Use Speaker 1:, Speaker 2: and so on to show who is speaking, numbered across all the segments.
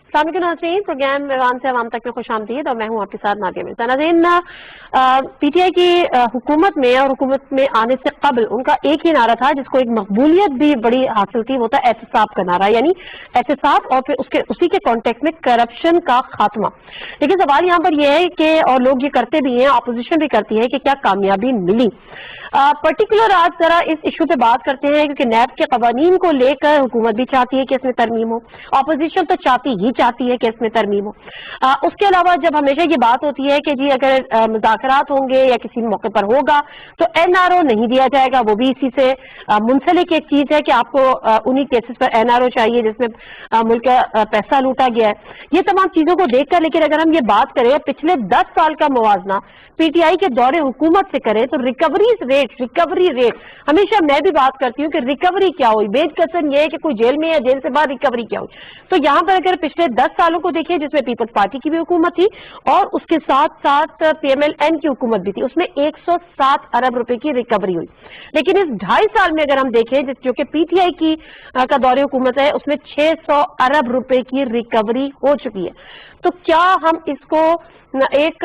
Speaker 1: अस्सलाम नाज़रीन, programme Iran से अवाम तक में खुश आमदीद और मैं हूँ आपके साथ नादिया मिर्ज़ा। नाज़रीन, पीटीआई की हुकूमत में और हुकूमत में आने से कबल उनका एक ही नारा था जिसको एक मकबूलियत भी बड़ी हासिल थी, वो था एहतिसाब का नारा, यानी एहतिसाब और फिर उसी के कॉन्टेक्स्ट में करप्शन का खात्मा। लेकिन सवाल यहाँ पर यह है कि, और लोग ये करते भी हैं, अपोजिशन भी करती है कि क्या कामयाबी मिली। पर्टिकुलर आज जरा इस इशू पे बात करते हैं क्योंकि नैब के कवानीन को लेकर हुकूमत भी चाहती है कि इसमें तरमीम हो, अपोजिशन तो चाहती है कि इसमें तरमीम हो। उसके अलावा जब हमेशा ये बात होती है कि जी अगर मुज़ाकरात होंगे या किसी मौके पर होगा तो एनआरओ नहीं दिया जाएगा, वो भी इसी से मुंसलिक एक चीज है कि आपको उन्हीं केसेस पर एनआरओ चाहिए जिसमें मुल्क का पैसा लूटा गया है। ये तमाम चीजों को देखकर, लेकिन अगर हम ये बात करें पिछले 10 साल का मुवाजना पीटीआई के दौरे हुकूमत से करें तो रिकवरी रेट हमेशा मैं भी बात करती हूँ कि रिकवरी क्या हुई, बेज कसन ये है कि कोई जेल में या जेल से बाहर रिकवरी क्या हुई। तो यहाँ पर अगर पिछले 10 सालों को देखें जिसमें पीपल्स पार्टी की भी हुकूमत थी और उसके साथ साथ पीएमएलएन की हुकूमत भी थी, उसमें 107 अरब रुपए की रिकवरी हुई। लेकिन इस 2.5 साल में अगर हम देखें जो कि पीटीआई की का दौरे हुकूमत है, उसमें 600 अरब रुपए की रिकवरी हो चुकी है। तो क्या हम इसको एक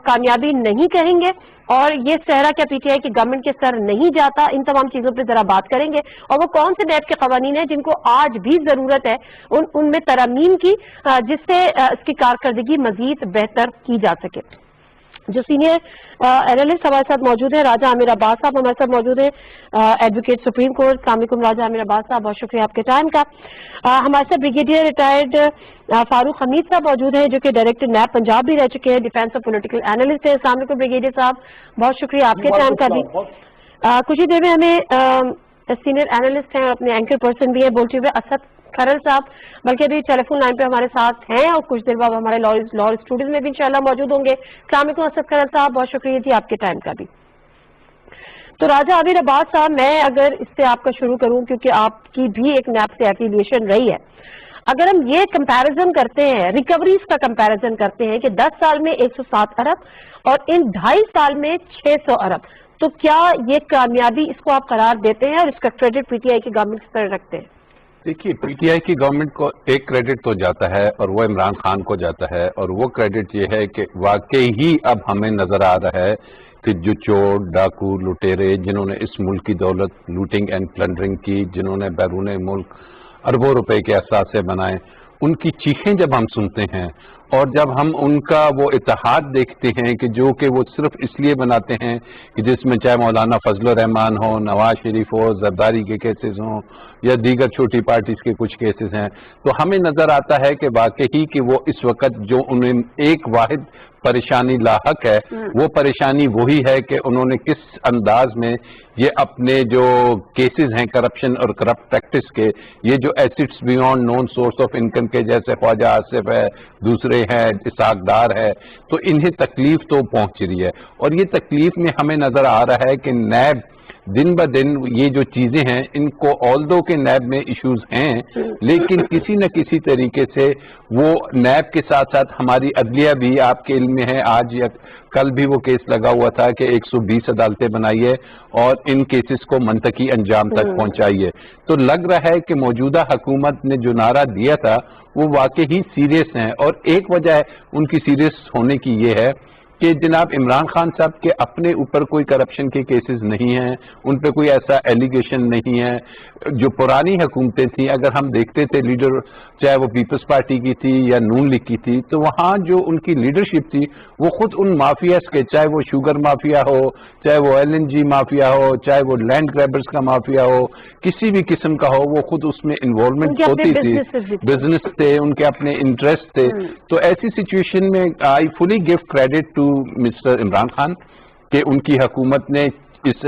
Speaker 1: कामयाबी नहीं कहेंगे और ये सहरा क्या पीटीआई की गवर्नमेंट के सर नहीं जाता? इन तमाम चीजों पे जरा बात करेंगे और वो कौन से नैब के कवानीन है जिनको आज भी जरूरत है उनमें तरमीम की, जिससे इसकी कारकर्दगी मजीद बेहतर की जा सके। जो सीनियर एनालिस्ट हमारे साथ मौजूद है, राजा आमिर अब्बास साहब हमारे साथ मौजूद है, एडवोकेट सुप्रीम कोर्ट। अस्सलाम वालेकुम राजा आमिर अब्बास साहब, बहुत शुक्रिया आपके टाइम का। हमारे साथ ब्रिगेडियर रिटायर्ड फारूक हमीद साहब मौजूद हैं जो कि डायरेक्टर नैब पंजाब भी रह चुके हैं, डिफेंस और पॉलिटिकल एनालिस्ट है। अस्सलाम वालेकुम ब्रिगेडियर साहब, बहुत शुक्रिया आपके टाइम का भी। कुछ ही देर में हमें सीनियर एनालिस्ट हैं, अपने एंकर पर्सन भी है बोलते हुए असद खरल साहब, बल्कि अभी टेलीफोन लाइन पे हमारे साथ हैं और कुछ देर बाद हमारे लॉ स्टूडियोज में भी इंशाल्लाह मौजूद होंगे। अस्सलाम वालेकुम असद खरल साहब, बहुत शुक्रिया जी आपके टाइम का भी। तो राजा आमिर अब्बास साहब, मैं अगर इससे आपका शुरू करूं क्योंकि आपकी भी एक नैब से एफिलिएशन रही है, अगर हम ये कंपैरिजन करते हैं, रिकवरीज का कंपैरिजन करते हैं कि 10 साल में 107 अरब और इन 2.5 साल में 600 अरब, तो क्या ये कामयाबी इसको आप करार देते हैं और इसका क्रेडिट पीटीआई की गवर्नमेंट की तरफ रखते हैं?
Speaker 2: देखिए, पीटीआई की गवर्नमेंट को एक क्रेडिट तो जाता है और वो इमरान खान को जाता है, और वो क्रेडिट ये है कि वाकई ही अब हमें नजर आ रहा है कि जो चोर डाकू लुटेरे जिन्होंने इस मुल्क की दौलत लूटिंग एंड प्लंडरिंग की, जिन्होंने बैरून मुल्क अरबों रुपए के असासे बनाए, उनकी चीखें जब हम सुनते हैं और जब हम उनका वो इत्तेहाद देखते हैं कि जो कि वो सिर्फ इसलिए बनाते हैं कि जिसमें चाहे मौलाना फजल रहमान हो, नवाज शरीफ हो, जरदारी के केसेस हों या दीगर छोटी पार्टीज के कुछ केसेस हैं, तो हमें नजर आता है कि वाकई ही कि वो इस वक्त जो उन्हें एक वाहिद परेशानी लाहक है, वो परेशानी वही है कि उन्होंने किस अंदाज में ये अपने जो केसेस हैं करप्शन और करप्ट प्रैक्टिस के, ये जो acids beyond known source of income के जैसे ख्वाजा आसिफ है, दूसरे हैं, इसाक डार है, तो इन्हें तकलीफ तो पहुंच रही है। और ये तकलीफ में हमें नजर आ रहा है कि नैब दिन ब दिन ये जो चीजें हैं इनको, ऑल्दो के नैब में इश्यूज हैं, लेकिन किसी न किसी तरीके से वो नैब के साथ साथ हमारी अदलिया भी, आपके इल्म में है आज या कल भी वो केस लगा हुआ था कि 120 अदालतें बनाइए और इन केसेस को मंतकी अंजाम तक पहुंचाइए। तो लग रहा है कि मौजूदा हुकूमत ने जो नारा दिया था वो वाकई ही सीरियस है, और एक वजह उनकी सीरियस होने की ये है कि जनाब इमरान खान साहब के अपने ऊपर कोई करप्शन के केसेस नहीं हैं, उन पे कोई ऐसा एलिगेशन नहीं है। जो पुरानी हुकूमतें थी, अगर हम देखते थे लीडर चाहे वो पीपल्स पार्टी की थी या नून लीग की थी, तो वहाँ जो उनकी लीडरशिप थी वो खुद उन माफियाज के, चाहे वो शुगर माफिया हो, चाहे वो एलएनजी माफिया हो, चाहे वो लैंड ग्रैबर्स का माफिया हो, किसी भी किस्म का हो, वो खुद उसमें इन्वॉल्वमेंट होती थी, बिजनेस थे, उनके अपने इंटरेस्ट थे। तो ऐसी सिचुएशन में I fully give credit to mister Imran Khan कि उनकी हुकूमत ने इस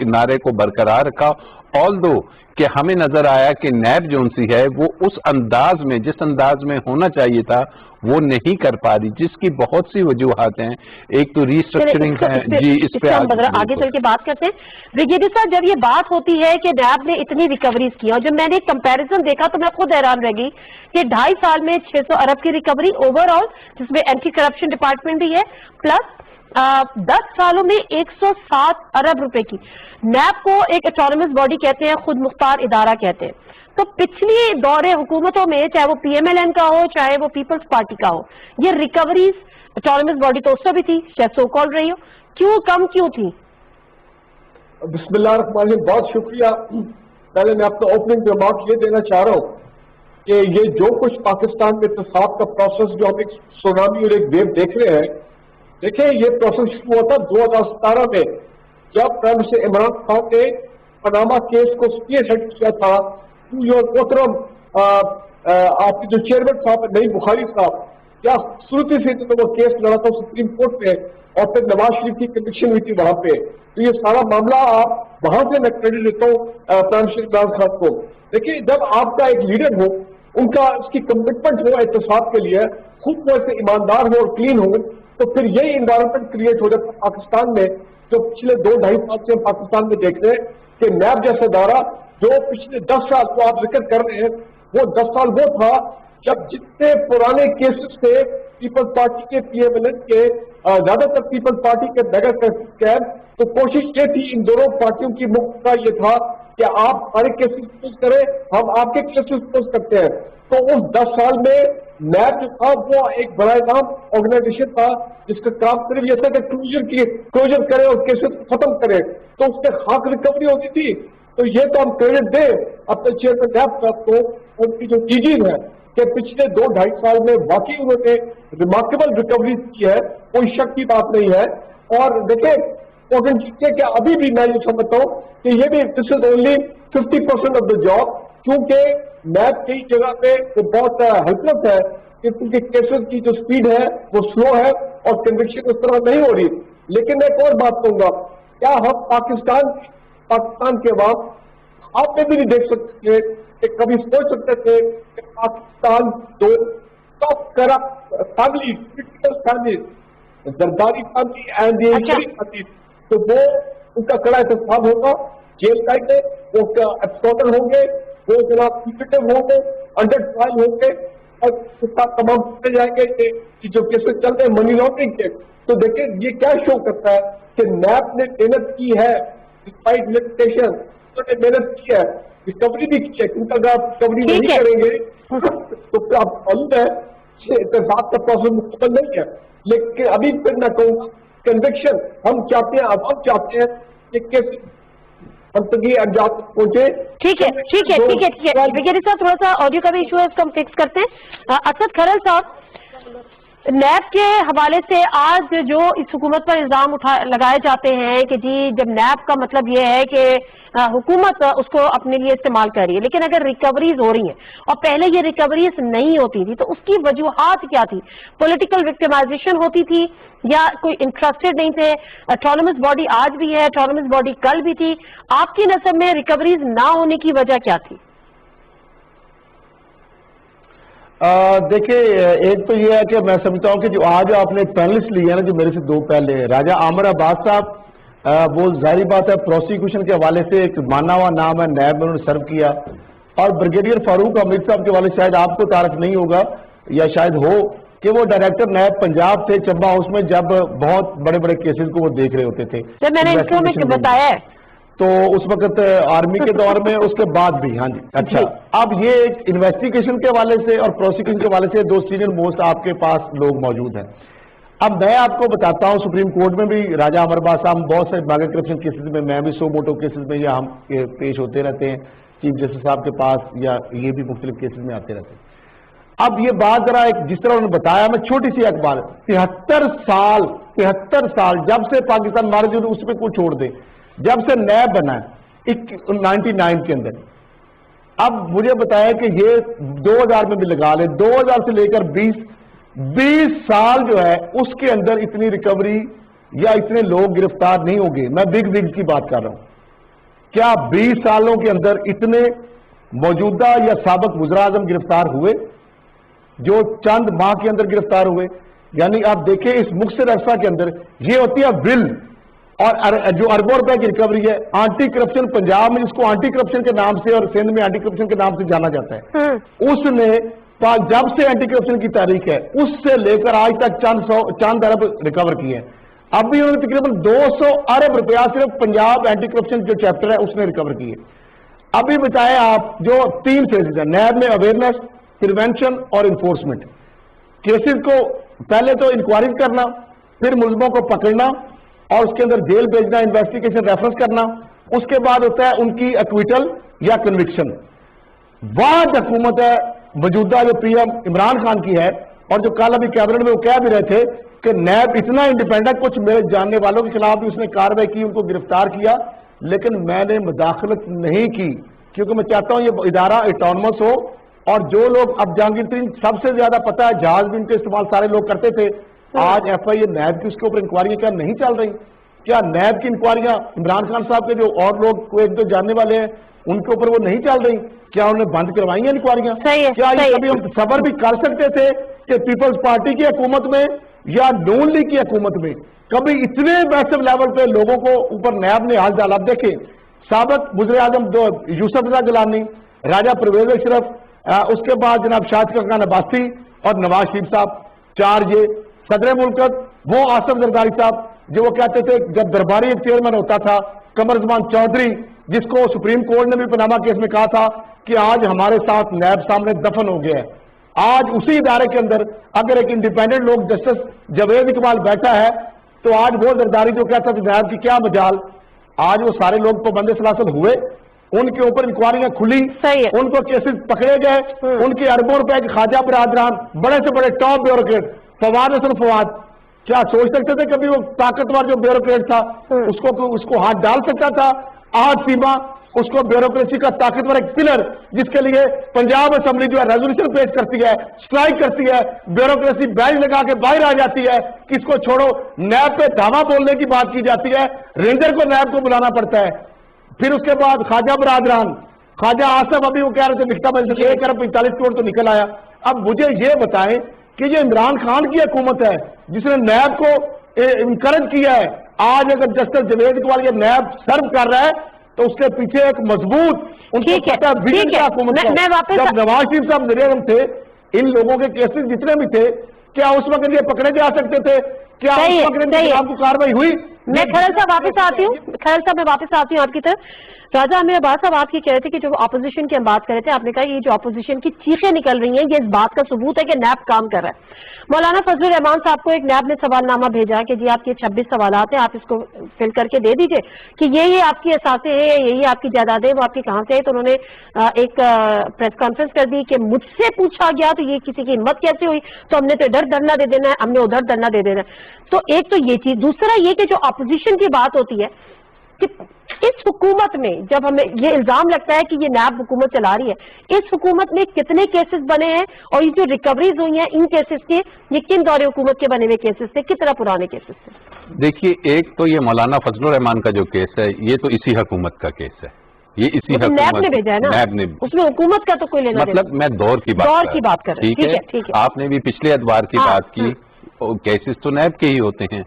Speaker 2: नारे को बरकरार रखा, ऑल्दो कि हमें नजर आया कि नैब जोन सी है वो उस अंदाज में, जिस अंदाज में होना चाहिए था वो नहीं कर पा रही, जिसकी बहुत सी वजूहात हैं। एक तो रीस्ट्रक्चरिंग है जी, इस पे
Speaker 1: आगे चल के बात करते हैं। ब्रिगेडियर साहब, जब ये बात होती है कि नैब ने इतनी रिकवरीज की और जब मैंने एक कंपैरिजन देखा तो मैं खुद हैरान रह गई कि 2.5 साल में 600 अरब की रिकवरी ओवरऑल, जिसमें एंटी करप्शन डिपार्टमेंट भी है, प्लस 10 सालों में 107 अरब रुपए की। नैब को एक ऑटोनमस बॉडी कहते हैं, खुद मुख्तार इदारा कहते हैं। तो पिछली दौरे हुकूमतों में, चाहे वो PMLN का हो चाहे वो पीपल्स पार्टी का हो, ये रिकवरीज ऑटोनमस बॉडी तो उससे भी थी, शायद सो कॉल रही हो, क्यों कम क्यों थी?
Speaker 3: बिस्मिल्लाहिर्रहमानिर्रहीम, बहुत शुक्रिया। पहले मैं अपना ओपनिंग रिमार्क ये देना चाह रहा हूँ कि ये जो कुछ पाकिस्तान में इत्तेसाब का प्रोसेस, जो हम एक सुनामी और एक वेव देख रहे हैं, देखिए ये प्रोसेस शुरू हुआ था 2017 में, जब प्राइम मिनिस्टर इमरान खान ने पनामा केस को स्पीयरहेड किया था। योर मोहतरम आपके जो चेयरमैन साहब नईम बुखारी साहब, क्या खूबसूरती से तो वो केस लड़ा था सुप्रीम कोर्ट में, और फिर नवाज शरीफ की कन्विक्शन हुई थी वहां पे। तो ये सारा मामला आप वहां से मैं क्रेडिट देता हूँ प्राइम मिनिस्टर इमरान खान को। देखिए, जब आपका एक लीडर हो, उनका उसकी कमिटमेंट हो एहतसाब के लिए, खुद वो ऐसे ईमानदार हो और क्लीन हो, तो फिर यही इन्वायरमेंट क्रिएट हो जाता है पाकिस्तान में, जो पिछले 2-2.5 साल से हम पाकिस्तान में देख रहे हैं कि नैब जैसा इदारा जो पिछले 10 साल को आप जिक्र कर रहे हैं, वो 10 साल वो था जब जितने पुराने केसेस थे पीपल्स पार्टी के, PMLN के, ज्यादातर पीपल्स पार्टी के नगर कैंप, तो कोशिश ये थी इन दोनों पार्टियों की मुख्य का ये था कि आप हमारे केसेस पोज करें, हम आपके केसेस पोज करते हैं। तो उस 10 साल में नैब जो था वो एक बड़ा नाम ऑर्गेनाइजेशन था जिसका काम सिर्फ ये था कि क्लोजर करे और केसेस खत्म करे, तो उससे खाक रिकवरी होती थी। तो ये तो हम क्रेडिट दें अपने चेयरमैन नैब साहब को, उनकी जो चीजें है कि पिछले 2-2.5 साल में वाकई उन्होंने रिमार्केबल रिकवरी की है, कोई शक की बात नहीं है। और देखिए कि अभी भी मैं ये समझता हूँ कि ये भी this is only 50% of the job, क्योंकि नैब कई जगह पे वो बहुत हेल्पलेस है कि क्योंकि केसेस की जो स्पीड है वो स्लो है और कन्विक्शन उस तरह नहीं हो रही। लेकिन एक और बात कहूंगा, क्या हम पाकिस्तान के बाद आप में भी नहीं देख सकते थे कि कभी सोच सकते थे कि पाकिस्तान दो top corrupt family, Zardari family and family, तो वो उनका कड़ा एहतसाब होगा, जेल जाएंगे, वो एब्सकॉर्डर होंगे, वो जनाब फ्यूजिटिव होंगे, अंडर ट्रायल होंगे, और उसका तमाम पूछे जाएंगे कि जो केसेस चल रहे हैं मनी लॉन्ड्रिंग के। तो देखिए ये क्या शो करता है कि नैब ने मेहनत की है, डिस्पाइट लिमिटेशन उन्होंने मेहनत की है, रिकवरी भी की है, क्योंकि अगर आप रिकवरी नहीं करेंगे तो फिर आप मालूम है इत्तेसाब का प्रोसेस मुकम्मल नहीं है। लेकिन अभी फिर मैं कहूँगा कन्विक्शन हम चाहते हैं, अब हम चाहते हैं कि किस अंजाम पहुंचे।
Speaker 1: ठीक है ब्रिगेडियर साहब, थोड़ा सा ऑडियो का भी इशू है, इसको हम फिक्स करते हैं। असद खरल साहब, नैब के हवाले से आज जो इस हुकूमत पर इल्जाम लगाए जाते हैं कि जी जब नैब का मतलब ये है कि हुकूमत उसको अपने लिए इस्तेमाल कर रही है, लेकिन अगर रिकवरीज हो रही हैं और पहले ये रिकवरीज नहीं होती थी तो उसकी वजूहात क्या थी? पॉलिटिकल विक्टिमाइजेशन होती थी या कोई इंटरेस्टेड नहीं थे? ऑटोनमस बॉडी आज भी है, ऑटोनमस बॉडी कल भी थी, आपकी नस्ब में रिकवरीज ना होने की वजह क्या थी?
Speaker 4: देखिए, एक तो ये है कि मैं समझता हूँ कि जो आज आपने एक पैनलिस्ट लिया है ना, जो मेरे से 2 पहले, राजा आमिर अब्बास साहब, वो जाहिर बात है प्रोसिक्यूशन के हवाले से एक माना हुआ नाम है, नैब में उन्होंने सर्व किया। और ब्रिगेडियर फारूक अमीर साहब के हवाले शायद आपको तारक नहीं होगा या शायद हो कि वो डायरेक्टर नैब पंजाब थे चंबा हाउस में, जब बहुत बड़े बड़े केसेस को वो देख रहे होते थे।
Speaker 1: जब मैंने इंट्रो में बताया है
Speaker 4: तो उस वक्त आर्मी के दौर में, उसके बाद भी। हाँ जी, अच्छा। अब ये एक इन्वेस्टिगेशन के हवाले से और प्रोसिक्यूशन के हवाले से 2 सीनियर मोस्ट आपके पास लोग मौजूद हैं। अब मैं आपको बताता हूँ, सुप्रीम कोर्ट में भी राजा अमर बास साहब बहुत से बागी करप्शन केसेस में, मैं भी सो मोटो केसेस में या हम पेश होते रहते हैं चीफ जस्टिस साहब के पास, या ये भी मुख्तलिफ केसेस में आते रहते हैं। अब ये बात जरा एक जिस तरह उन्होंने बताया, मैं छोटी सी एक बात, 73 साल जब से पाकिस्तान मारे जो उसमें कुछ छोड़ दे, जब से नैब बना है 99 के अंदर, अब मुझे बताया कि ये 2000 में भी लगा ले, 2000 से लेकर 20 साल जो है उसके अंदर इतनी रिकवरी या इतने लोग गिरफ्तार नहीं होंगे। मैं बिग की बात कर रहा हूं। क्या 20 सालों के अंदर इतने मौजूदा या साबिक वज़ीर आज़म गिरफ्तार हुए जो चंद माह के अंदर गिरफ्तार हुए? यानी आप देखें इस मुख्तर अरसा के अंदर ये होती है विल, और जो अरबों रुपए की रिकवरी है। एंटी करप्शन पंजाब में, जिसको एंटी करप्शन के नाम से और सिंध में एंटी करप्शन के नाम से जाना जाता है, उसने जब से एंटी करप्शन की तारीख है उससे लेकर आज तक चंद अरब रिकवर किए हैं। अभी उन्होंने तकरीबन 200 अरब रुपया सिर्फ पंजाब एंटी करप्शन जो चैप्टर है उसने रिकवर किए। अभी बताएं आप, जो 3 फेजेस है नैब में, अवेयरनेस, प्रिवेंशन और इन्फोर्समेंट। केसेस को पहले तो इंक्वायरी करना, फिर मुलजमों को पकड़ना और उसके अंदर जेल भेजना, इन्वेस्टिगेशन रेफरेंस करना, उसके बाद होता है उनकी एक्विटल या कन्विक्शन। वाद हुकूमत है मौजूदा जो पीएम इमरान खान की है, और जो कल अभी कैबिनेट में वो कह भी रहे थे कि नैब इतना इंडिपेंडेंट, कुछ मेरे जानने वालों के खिलाफ भी उसने कार्रवाई की, उनको गिरफ्तार किया, लेकिन मैंने मुदाखलत नहीं की, क्योंकि मैं चाहता हूं ये इदारा ऑटोनमस हो। और जो लोग, अब जहांगीर तरीन सबसे ज्यादा पता है, जहाज भी उनके इस्तेमाल सारे लोग करते थे, आज एफआईए नैब की उसके ऊपर इंक्वायरी क्या नहीं चल रही? क्या नैब की इंक्वायरियां इमरान खान साहब के जो और लोग को एक दो जानने वाले हैं उनके ऊपर वो नहीं चल रही? क्या उन्होंने बंद करवाई हैं इंक्वायरियां? क्या ये कभी हम सबर भी कर सकते थे कि पीपल्स पार्टी की हुकूमत में या नून लीग की हुकूमत में कभी इतने मैसिव लेवल पे लोगों को ऊपर नैब ने हाल डाला? अब देखें, साबिक वज़ीर आज़म दो यूसुफ रज़ा गिलानी, राजा परवेज अशरफ, उसके बाद जनाब शाहिद खान अब्बासी और नवाज शरीफ साहब, 4 ये सदर मुल्क, वो आसिफ जरदारी साहब, जो वो कहते थे जब दरबारी एक चेयरमैन होता था, कमर ज़मान चौधरी, जिसको सुप्रीम कोर्ट ने भी पनामा केस में कहा था कि आज हमारे साथ नैब सामने दफन हो गया है। आज उसी इदारे के अंदर अगर एक इंडिपेंडेंट लोग जस्टिस जावेद इकबाल बैठा है, तो आज वो जरदारी जो कहता था नैब की क्या मजाल, आज वो सारे लोग पाबंद सलासल हुए, उनके ऊपर इंक्वायरियां खुली, उनको केसेस पकड़े गए, उनके अरबों रुपए के ख्वाजा बरादरान, बड़े से बड़े टॉप ब्यूरोक्रेट, फवाद हसन फवाद, क्या सोच सकते थे कभी वो ताकतवर जो ब्यूरोक्रेट था उसको हाथ डाल सकता था? आज सीमा उसको ब्यूरोक्रेसी का ताकतवर एक पिलर, जिसके लिए पंजाब असेंबली जो है रेजोल्यूशन पेश करती है, स्ट्राइक करती है, ब्यूरोक्रेसी बैज लगा के बाहर आ जाती है, किसको छोड़ो, नैब पे धावा बोलने की बात की जाती है, रेंजर को नैब को बुलाना पड़ता है। फिर उसके बाद ख्वाजा बरादरान, ख्वाजा आसफ, अभी वो कह रहे थे निकता में 1 अरब 45 करोड़ तो निकल आया। अब मुझे ये बताएं कि ये इमरान खान की हुकूमत है जिसने नैब को इनकरेज किया है। आज अगर जस्टिस जावेद इकबाल ये नैब सर्व कर रहा है तो उसके पीछे एक मजबूत उनको पता विजन का हुकूमत है। जब नवाज शरीफ साहब वज़ीर-ए-आज़म थे, इन लोगों के केसेस जितने भी थे, क्या उस वक्त ये पकड़े जा सकते थे? क्या उस वक्त इनके खिलाफ कार्रवाई हुई?
Speaker 1: मैं खैरल साहब वापस आती हूँ, खैरल साहब मैं वापस आती हूँ आपकी तरफ। राजा अमीर अब्बास साहब आप ये कह रहे थे कि जो अपोजिशन की हम बात कर रहे थे, आपने कहा ये जो अपोजिशन की चीखें निकल रही हैं ये इस बात का सबूत है कि नैब काम कर रहा है। मौलाना फजलुर रहमान साहब को एक नैब ने सवालनामा भेजा कि जी आपके 26 सवालात हैं, आप इसको फिल करके दे दीजिए कि ये आपकी असासे हैं, यही आपकी जायदादें, वो आपकी कहाँ से है। तो उन्होंने एक प्रेस कॉन्फ्रेंस कर दी कि मुझसे पूछा गया तो ये किसी की हिम्मत कैसे हुई, तो हमने तो इधर धरना दे देना है, हमने उधर धरना दे देना है। तो एक तो ये चीज, दूसरा ये कि जो अपोजिशन की बात होती है कि इस हुकूमत में जब हमें ये इल्जाम लगता है कि ये नैब हुकूमत चला रही है, इस हुकूमत में कितने केसेस बने हैं और ये जो रिकवरीज हुई हैं इन केसेस के, ये किन दौरे हुकूमत के बने हुए केसेस थे, कितना पुराने केसेस थे?
Speaker 2: देखिए, एक तो ये मौलाना फजलुर रहमान का जो केस है ये तो इसी हुकूमत का केस है, ये इसी
Speaker 1: नैब ने भेजा है ना,
Speaker 2: नैब ने,
Speaker 1: उसमें हुकूमत का तो कोई लेना
Speaker 2: मतलब मैं दौर की बात कर रहा हूं। ठीक है, आपने भी पिछले अदवार की बात की, केसेस तो नैब के ही होते हैं।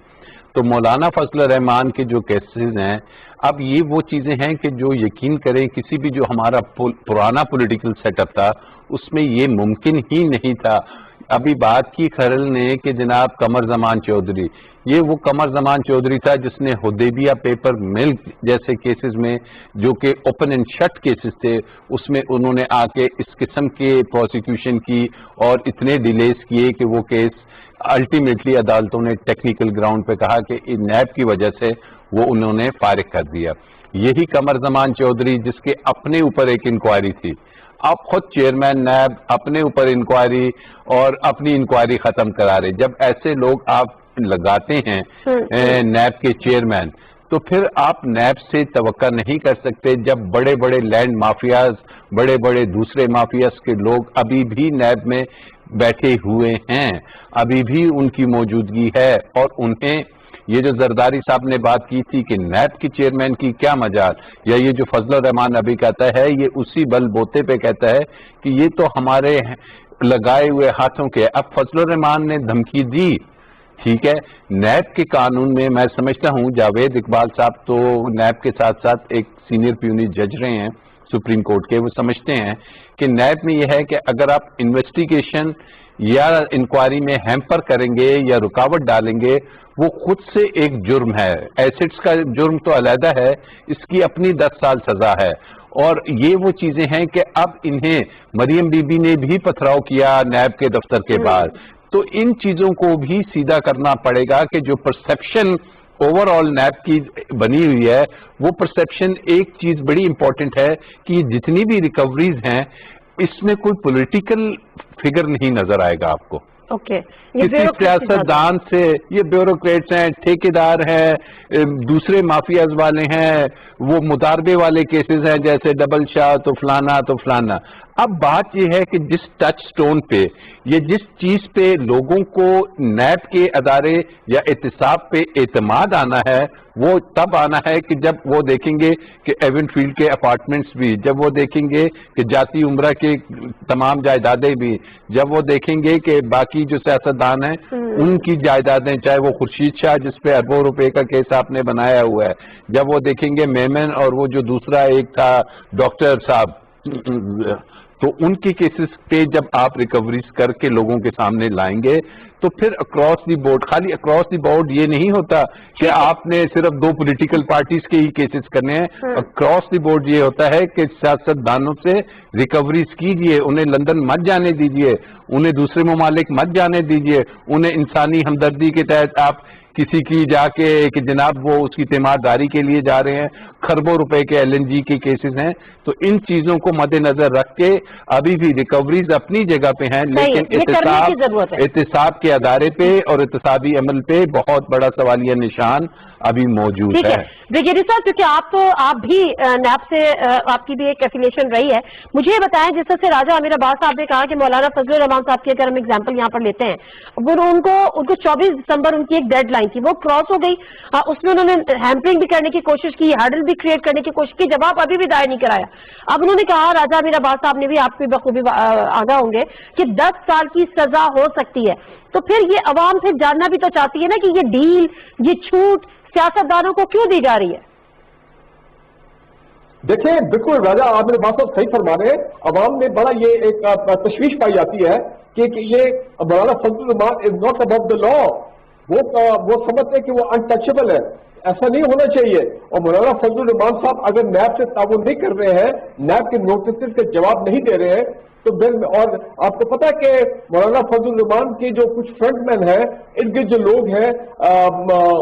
Speaker 2: तो मौलाना फजलुर रहमान के जो केसेस हैं, अब ये वो चीजें हैं कि जो यकीन करें किसी भी जो हमारा पुराना पॉलिटिकल सेटअप था उसमें ये मुमकिन ही नहीं था। अभी बात की खरल ने कि जनाब कमर जमान चौधरी, ये वो कमर जमान चौधरी था जिसने हुदैबिया पेपर मिल जैसे केसेस में, जो कि ओपन एंड शट केसेस थे, उसमें उन्होंने आके इस किस्म के प्रोसिक्यूशन की और इतने डिलेस किए कि वो केस अल्टीमेटली अदालतों ने टेक्निकल ग्राउंड पे कहा कि नैब की वजह से वो उन्होंने फारिग कर दिया। यही कमर जमान चौधरी जिसके अपने ऊपर एक इंक्वायरी थी, आप खुद चेयरमैन नैब, अपने ऊपर इंक्वायरी और अपनी इंक्वायरी खत्म करा रहे। जब ऐसे लोग आप लगाते हैं नैब के चेयरमैन, तो फिर आप नैब से तवक्का नहीं कर सकते जब बड़े बड़े लैंड माफियाज, बड़े बड़े दूसरे माफियाज के लोग अभी भी नैब में बैठे हुए हैं, अभी भी उनकी मौजूदगी है। और उन्हें ये जो जरदारी साहब ने बात की थी कि नैब की चेयरमैन की क्या मजाल, या ये जो फजलुर रहमान अभी कहता है, ये उसी बल बोते पे कहता है कि ये तो हमारे लगाए हुए हाथों के। अब फजलुर रहमान ने धमकी दी, ठीक है, नैब के कानून में मैं समझता हूं जावेद इकबाल साहब तो नैब के साथ साथ एक सीनियर प्यूनी जज रहे हैं सुप्रीम कोर्ट के, वो समझते हैं कि नैब में यह है कि अगर आप इन्वेस्टिगेशन या इंक्वायरी में हैम्पर करेंगे या रुकावट डालेंगे, वो खुद से एक जुर्म है। एसिड्स का जुर्म तो अलहदा है, इसकी अपनी 10 साल सजा है। और ये वो चीजें हैं कि अब इन्हें मरियम बीबी ने भी पथराव किया नैब के दफ्तर के बाहर, तो इन चीजों को भी सीधा करना पड़ेगा कि जो परसेप्शन ओवरऑल नैब की बनी हुई है, वो परसेप्शन, एक चीज बड़ी इंपॉर्टेंट है कि जितनी भी रिकवरीज हैं इसमें कोई पॉलिटिकल फिगर नहीं नजर आएगा आपको।
Speaker 1: ओके,
Speaker 2: किसी सियासतदान से, ये ब्यूरोक्रेट्स हैं, ठेकेदार हैं, दूसरे माफियाज वाले हैं, वो मुदारबे वाले केसेस हैं जैसे डबल शाह तो फलाना। अब बात ये है कि जिस टच स्टोन पे, ये जिस चीज पे लोगों को नैब के अदारे या एहतिसाब पे एतमाद आना है, वो तब आना है कि जब वो देखेंगे कि एवेंटफील्ड के अपार्टमेंट्स भी, जब वो देखेंगे कि जाती उम्रा के तमाम जायदादें भी, जब वो देखेंगे कि बाकी जो सियासतदान हैं उनकी जायदादें, चाहे वो खुर्शीद शाह जिस पे अरबों रुपए का केस आपने बनाया हुआ है, जब वो देखेंगे मेमन और वो जो दूसरा एक था डॉक्टर साहब, तो उनके केसेस पे जब आप रिकवरीज करके लोगों के सामने लाएंगे तो फिर अक्रॉस दी बोर्ड, खाली अक्रॉस दी बोर्ड ये नहीं होता कि आपने सिर्फ 2 पॉलिटिकल पार्टीज के ही केसेस करने हैं। अक्रॉस दी बोर्ड ये होता है कि सियासतदानों से रिकवरीज कीजिए, उन्हें लंदन मत जाने दीजिए, उन्हें दूसरे ममालिक मत जाने दीजिए, उन्हें इंसानी हमदर्दी के तहत आप किसी की जाके कि जनाब वो उसकी तीमारदारी के लिए जा रहे हैं, खरबों रुपए के LNG के केसेस हैं। तो इन चीजों को मद्देनजर रख के अभी भी रिकवरीज अपनी जगह पे हैं, लेकिन एहतिसाब के अदारे पे और एहतिसाबी अमल पे बहुत बड़ा सवालिया निशान अभी मौजूद है।
Speaker 1: ब्रिगेडियर साहब, क्योंकि आप भी नैब से आपकी भी एक एफिलिएशन रही है, मुझे बताएं, जिस तरह से राजा आमिर अब्बास साहब ने कहा कि मौलाना फजलुर रहमान साहब की अगर हम एग्जाम्पल यहाँ पर लेते हैं, उनको 24 दिसंबर उनकी एक डेडलाइन थी, वो क्रॉस हो गई। उसमें उन्होंने हैम्परिंग भी करने की कोशिश की, हर्डल भी क्रिएट करने की कोशिश की, जवाब अभी भी दायर नहीं कराया। अब उन्होंने कहा, राजा आमिर अब्बास साहब ने भी, आपकी बखूबी आगाह होंगे कि 10 साल की सजा हो सकती है। तो फिर ये अवाम फिर जानना भी तो चाहती है ना कि ये डील, ये छूट सियासतदानों को क्यों दी जा रही है?
Speaker 3: देखिए, बिल्कुल राजा आमिर अब्बास साहब सही फरमा रहे हैं। अवाम में बड़ा ये एक तशवीश पाई जाती है कि ये मौलाना Fazlur Rahman is not above the law. वो समझते हैं कि वो अनटचेबल है, ऐसा नहीं होना चाहिए। और मौलाना फजलुर रहमान साहब अगर नैब से ताउन नहीं कर रहे हैं, नैब के नोटिस के जवाब नहीं दे रहे हैं, तो बिल, और आपको पता है कि मौलाना फजलुर रहमान के जो कुछ फ्रंटमैन हैं, इनके जो लोग हैं,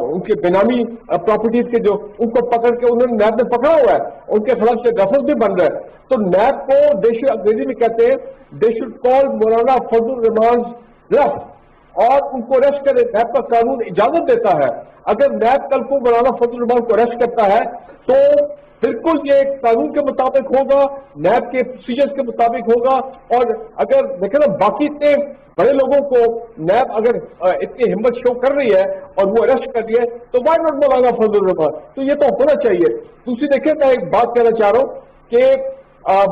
Speaker 3: उनके बेनामी प्रॉपर्टीज के जो, उनको पकड़ के उन्होंने नैब में पकड़ा हुआ है, उनके खिलाफ से रेफरेंस भी बन रहा है। तो नैब को देश अंग्रेजी में कहते हैं they should call Maulana Fazlur Rahman rest, और उनको अरेस्ट करे। नैब का कानून इजाजत देता है। अगर नैब कल को मौलाना फजलुर रहमान को अरेस्ट करता है तो बिल्कुल ये कानून के मुताबिक होगा, नैब के प्रोसीजर्स के मुताबिक होगा। और अगर देखें ना, बाकी इतने बड़े लोगों को नैब अगर इतनी हिम्मत शो कर रही है और वो अरेस्ट कर रही है, तो व्हाई नॉट मौलाना फजलुर रहमान? तो ये तो होना चाहिए। दूसरी देखिए, मैं एक बात कहना चाह रहा हूँ कि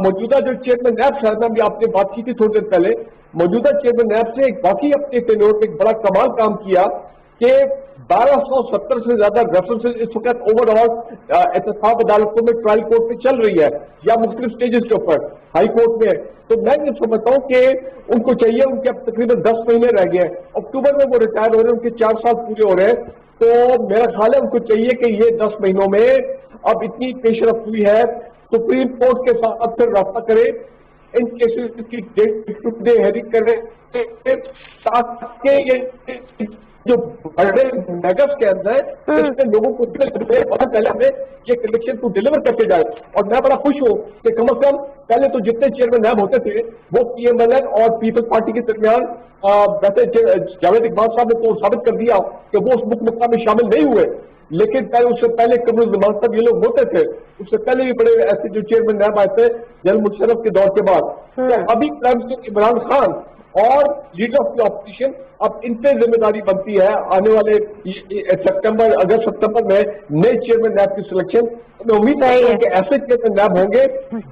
Speaker 3: मौजूदा जो चेयरमैन नैब साहब, अभी आपने बात की थी थोड़ी देर पहले, मौजूदा चेयरमैन नैब से एक बाकी अपने टेन्योर पे एक बड़ा कमाल काम किया कि 1270 से ज्यादा रेफरेंसेस इस वक्त ओवरऑल एहतसाब अदालतों में ट्रायल कोर्ट में चल रही है या मुख्तलिफ स्टेजेस के ऊपर हाई कोर्ट में। तो मैं ये समझता हूँ कि उनको चाहिए, उनके अब तकरीबन 10 महीने रह गए हैं, अक्टूबर में वो रिटायर हो रहे हैं, उनके 4 साल पूरे हो रहे हैं। तो मेरा ख्याल है उनको चाहिए कि ये 10 महीनों में अब इतनी पेशरफ हुई है, सुप्रीम कोर्ट के साथ फिर रास्ता करे, इन केसेस की डे हेरिंग कर रहे, ताकि ये जो बड़े नगस के अंदर इसमें लोगों को पहले हमें ये कलेक्शन को डिलीवर करके जाए। और मैं बड़ा खुश हूँ कि कम से कम पहले तो जितने चेयरमैन नैब होते थे वो PMLN और पीपल्स पार्टी के दरमियान, वैसे जावेद इकबाल साहब ने तो साबित कर दिया कि वो उस मुकदमा में शामिल नहीं हुए, लेकिन पहले उससे पहले कमरुल जमान साहब ये लोग होते थे, उससे पहले भी बड़े ऐसे जो चेयरमैन नैब आए थे जनरल मुशर्रफ के दौर के बाद। तो अभी प्राइम मिनिस्टर इमरान खान और लीडर ऑफ द ऑपोजिशन, अब इन पे जिम्मेदारी बनती है आने वाले अगस्त सितंबर में नए चेयरमैन नैब की सिलेक्शन। मैं उम्मीद है कि ऐसे चेयरमैन नैब होंगे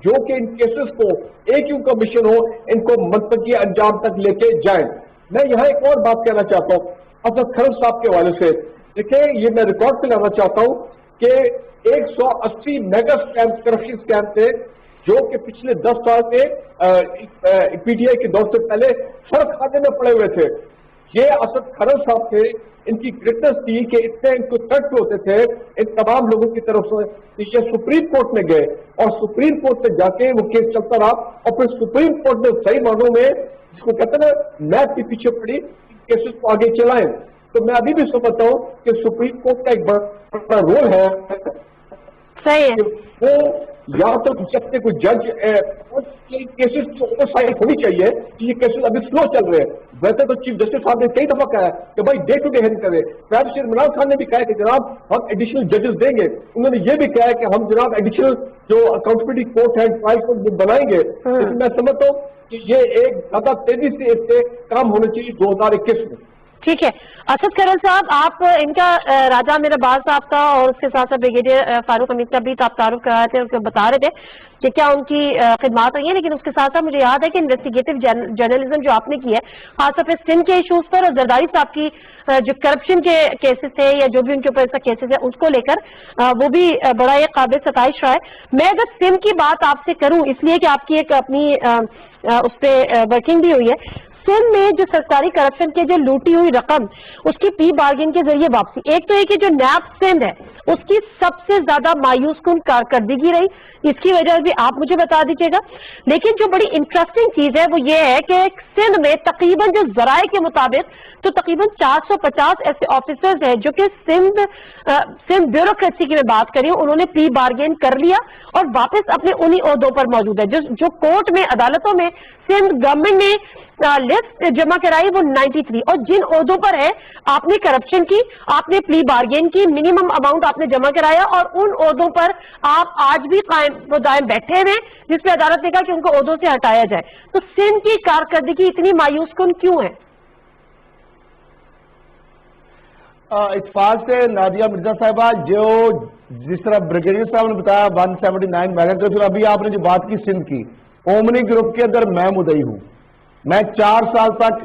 Speaker 3: जो कि इन केसेस को, एक ही उनका मिशन हो, इनको मंतकी अंजाम तक लेके जाएं। मैं यहाँ एक और बात कहना चाहता हूँ असद खरब साहब के हवाले से। देखिए, ये मैं रिकॉर्ड पे लाना चाहता हूँ कि 180 मेगा स्कैम, करप्शन स्कैम थे जो कि पिछले 10 साल में पीटीआई के दौर से पहले सर खाने में पड़े हुए थे। ये असद खरल साहब थे, इनकी ग्रेटनेस थी कि इतने इनको तर्क होते थे इन तमाम लोगों की तरफ से कि ये सुप्रीम कोर्ट में गए और सुप्रीम कोर्ट में जाके वो केस चलता रहा और फिर सुप्रीम कोर्ट ने सही मानों में जिसको कहते हैं ना मैप के पीछे पड़ी केसेस को आगे चलाएं। तो मैं अभी भी समझता हूँ कि सुप्रीम कोर्ट का एक बड़ा रोल है
Speaker 1: सही है
Speaker 3: वो या तो अपने कोई जज केसेस की ओवरसाइट होनी चाहिए कि ये केसेस अभी स्लो चल रहे हैं। वैसे तो चीफ जस्टिस साहब ने कई दफा कहा है कि भाई डे टू डे हेल्प करें। प्राइम मिनिस्टर इमरान खान ने भी कहा है कि जनाब हम एडिशनल जजेस देंगे। उन्होंने ये भी कहा है कि हम जनाब एडिशनल जो अकाउंटेबिलिटी कोर्ट है ट्रायल कोर्ट बनाएंगे। लेकिन मैं समझता हूँ कि ये एक ज्यादा तेजी से इससे काम होना चाहिए 2021 में।
Speaker 1: ठीक है असद खरल साहब, आप इनका राजा आमिर अब्बास साहब का और उसके साथ साथ ब्रिगेडियर फारूक हमीद का भी आप तारुफ करा रहे थे, उसको बता रहे थे कि क्या उनकी खिदमात हुई है। लेकिन उसके साथ साथ मुझे याद है कि इन्वेस्टिगेटिव जर्नलिज्म जो आपने की है खासतौर पर सिंध के इशूज पर और जरदारी साहब की जो करप्शन के केसेस थे या जो भी उनके ऊपर ऐसा केसेस है उसको लेकर वो भी बड़ा एक काबिल सताइश रहा है। मैं अगर सिंध की बात आपसे करूं इसलिए कि आपकी एक अपनी उस पर वर्किंग भी हुई है, सिंध में जो सरकारी करप्शन के जो लूटी हुई रकम उसकी प्री बार्गेन के जरिए वापसी, एक तो ये कि जो नैब सिंध है उसकी सबसे ज्यादा मायूस कुन कारकर्दगी रही, इसकी वजह भी आप मुझे बता दीजिएगा। लेकिन जो बड़ी इंटरेस्टिंग चीज है वो ये है कि सिंध में तकरीबन जो जराए के मुताबिक तो तकरीबन 450 ऐसे ऑफिसर्स हैं जो कि सिंध ब्यूरोक्रेसी की मैं बात करी हूं, उन्होंने प्री बार्गेन कर लिया और वापस अपने उन्हीं ओहदों पर मौजूद है। जो कोर्ट में अदालतों में सिंध गवर्नमेंट ने लिस्ट जमा कराई वो 93 और जिन ओहदों पर है आपने करप्शन की, आपने प्ली बार्गेन की, मिनिमम अमाउंट आपने जमा कराया और उन ओहदों पर आप आज भी दायम बैठे हुए जिसपे अदालत ने कहा कि उनको ओहदों से हटाया जाए। तो सिंध की कारकर्दगी इतनी मायूस कुन क्यों है?
Speaker 4: इत्तेफाक से नादिया मिर्जा साहिबा, जो जिस तरह ब्रिगेडियर साहब ने बताया 179 मेगा करप्शन, अभी आपने जो बात की सिंध की, ओमनी ग्रुप के अंदर मैं मुदई हूं। मैं 4 साल तक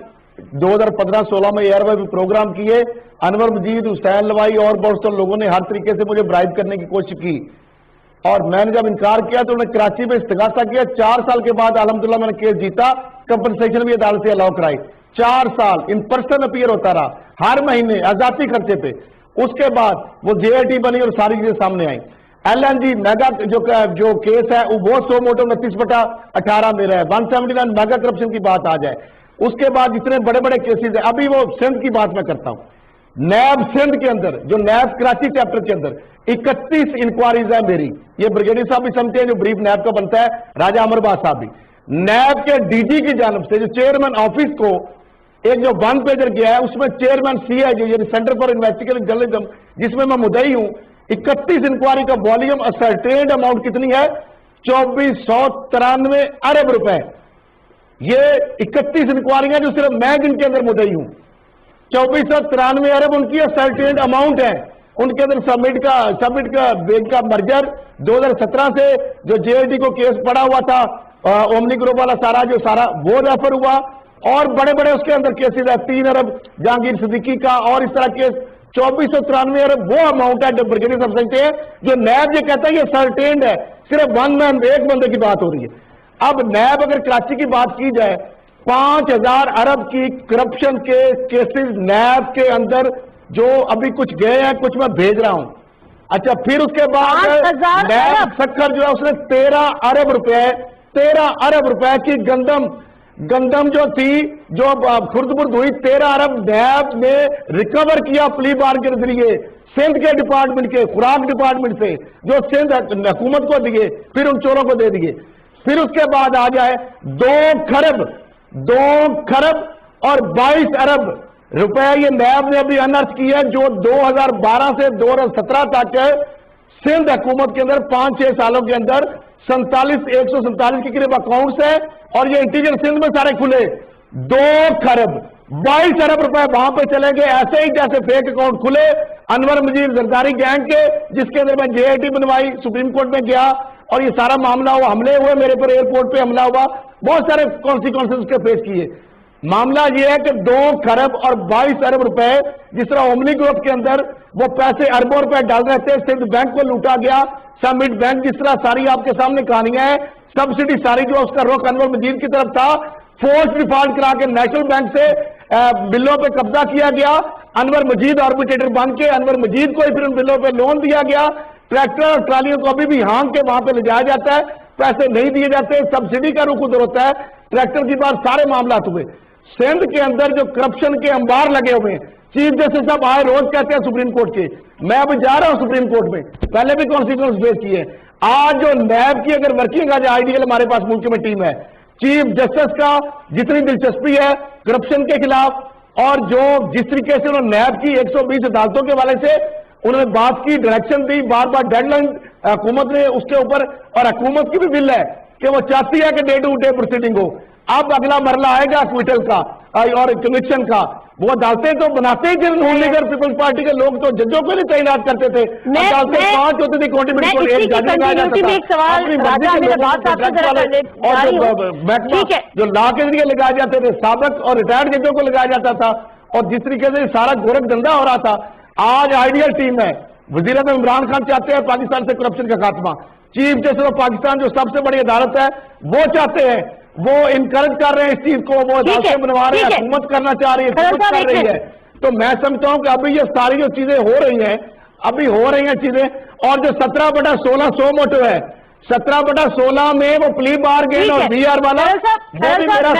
Speaker 4: 2015-16 में एयरवे भी प्रोग्राम किए, अनवर मजीद, हुसैन लवाई और बहुत से लोगों ने हर तरीके से मुझे ब्राइब करने की कोशिश की और मैंने जब इनकार किया तो उन्होंने कराची में इस्तिगासा किया। 4 साल के बाद अल्हम्दुलिल्लाह मैंने केस जीता, कंपनसेशन भी अदालत से अलाउ कराई। 4 साल इन पर्सन अपीयर होता रहा हर महीने आजादी खर्चे पे। उसके बाद वो जेआईटी बनी और सारी चीजें सामने आई। LNG मेगा जो केस है वो 100 मोटो 29/18 मेरा है। 179 मेगा करप्शन की बात आ जाए, उसके बाद जितने बड़े बड़े केसेस है, अभी वो सिंध की बात मैं करता हूं। नैब सिंध के अंदर, जो नैब कराची चैप्टर के अंदर 31 इंक्वायरीज है मेरी, ये ब्रिगेडियर साहब भी समझते हैं जो ब्रीफ नैब का बनता है, राजा अमर बास साहब भी। नैब के डीजी की जानब से जो चेयरमैन ऑफिस को एक जो 1 पेजर गया है उसमें चेयरमैन सी है जो सेंटर फॉर इन्वेस्टिगेटिव जर्नलिज्म जिसमें मैं मुदई हूं, 31 इंक्वायरी का वॉल्यूम असर्टेन्ड अमाउंट कितनी है? 2493 अरब रुपए। ये 31 इंक्वायरियां जो सिर्फ मैं जिनके अंदर मुदई हूं, 2493 अरब उनकी असर्टेन्ड अमाउंट है। उनके अंदर सबमिट का बैंक का मर्जर 2017 से जो जेआईटी को केस पड़ा हुआ था ओमनी ग्रुप वाला सारा वो रेफर हुआ और बड़े बड़े उसके अंदर केसेस है। 3 अरब जहांगीर सिद्दीकी का और इस तरह केस 2493 अरब वो अमाउंट है जो ब्रिगेडियर साहब समझते हैं। जो नैब ये कहता है ये सर्टेन्ड है, सिर्फ एक बंदे की बात हो रही है। अब नैब अगर कराची की बात की जाए, 5000 अरब की करप्शन के केसेस नैब के अंदर जो अभी कुछ गए हैं, कुछ मैं भेज रहा हूं। अच्छा, फिर उसके बाद नैब सखर जो है उसने 13 अरब रुपए की गंदम जो थी जो खुर्द-बुर्द हुई, 13 अरब नैब ने रिकवर किया प्ली बार के जरिए सिंध के डिपार्टमेंट के खुराक डिपार्टमेंट से, जो सिंध हुकूमत को दिए, फिर उन चोरों को दे दिए। फिर उसके बाद आ जाए 2 खरब और 22 अरब रुपए ये नैब ने अभी अनर्थ की है, जो 2012 से 2017 तक सिंध हुकूमत के अंदर 5-6 सालों के अंदर 147 के करीब अकाउंट्स है और ये इंटीरियर सिंध में सारे खुले। 2 खरब 22 अरब रुपए वहां पे चले गए, ऐसे ही जैसे फेक अकाउंट खुले अनवर मजीद जरदारी गैंग के, जिसके अंदर मैं जेआईटी बनवाई, सुप्रीम कोर्ट में गया और ये सारा मामला हुआ, हमले हुए मेरे पर, एयरपोर्ट पे हमला हुआ, बहुत सारे कॉन्सिक्वेंसेस उसके फेस किए। मामला यह है कि 2 खरब और 22 अरब रुपए जिस तरह ओमनी ग्रुप के अंदर वो पैसे अरबों रुपए डाल रहे थे, सिंध बैंक को लूटा गया, समिट बैंक, जिस तरह सारी आपके सामने कहानियां हैं, سبسڈی ساری جو اس کا رخ انور مجید کی طرف تھا، فورس ڈیفالٹ کرا کے نیشنل بینک سے بلوں پہ قبضہ کیا گیا، انور مجید آربیٹریٹر بن کے انور مجید کو پھر ان بلوں پہ لون دیا گیا، ٹریکٹر اور ٹرالیوں کو ابھی بھی ہانگ کے وہاں پہ لے جایا جاتا ہے، پیسے نہیں دیے جاتے، سبسڈی کا رخ ادھر ہوتا ہے، ٹریکٹر کی بات سارے معاملات ہوئے۔ سندھ کے اندر جو کرپشن کے انبار لگے ہوئے ہیں، چیف جسٹس صاحب آئے روز کہتے ہیں سپریم کورٹ کے، میں ابھی جا رہا ہوں سپریم کورٹ میں، پہلے بھی کانسٹیٹیوشن بیس کی ہے، آج جو نیب کی اگر ورکنگ آج آئیڈیل ہمارے پاس ملک میں ٹیم ہے، چیف جسٹس کا جتنی دلچسپی ہے کرپشن کے خلاف، اور جو جس طریقے سے انہوں نے نیب کی 120 عدالتوں کے حوالے سے انہوں نے بات کی، ڈائریکشن دی، بار بار ڈیڈ لائن حکومت نے اس کے اوپر، اور حکومت کی بھی بل ہے کہ وہ چاہتی ہے کہ ڈے ٹو ڈے پروسیڈنگ ہو۔ اب اگلا مرلہ آئے گا کوئٹل کا اور کنوکشن کا، وہ عدالتیں تو بناتے ہی تھے نون لیگ اور پیپلز پارٹی کے لوگ، تو ججوں کو نہیں تعینات کرتے تھے، عدالتیں 5 ہوتی تھی، اکاؤنٹیبلٹی کو ایک جج لگایا جاتا تھا، اور محکمہ جو لا کے ذریعے لگائے جاتے تھے سابق اور ریٹائرڈ ججوں کو لگایا جاتا تھا، اور جس طریقے سے سارا گورکھ دھندا ہو رہا تھا۔ آج آئیڈیل ٹیم ہے، وزیر اعظم عمران خان چاہتے ہیں پاکستان سے کرپشن کا خاتمہ، چیف جسٹس آف پاکستان جو سب سے بڑی عدالت ہے وہ چاہتے ہیں، وہ انکریج کر رہے ہیں اس چیز کو، وہ عدالتیں بنوا رہے ہیں، حکومت کرنا چاہ رہی ہے، حکومت کر رہی ہے۔ تو میں سمجھتا ہوں کہ ابھی یہ ساری جو چیزیں ہو رہی ہیں، ابھی ہو رہی ہیں چیزیں، اور جو 17/16 سو موٹو ہے، 17/16 میں وہ پلی بار گین اور بی آر والا،
Speaker 1: میں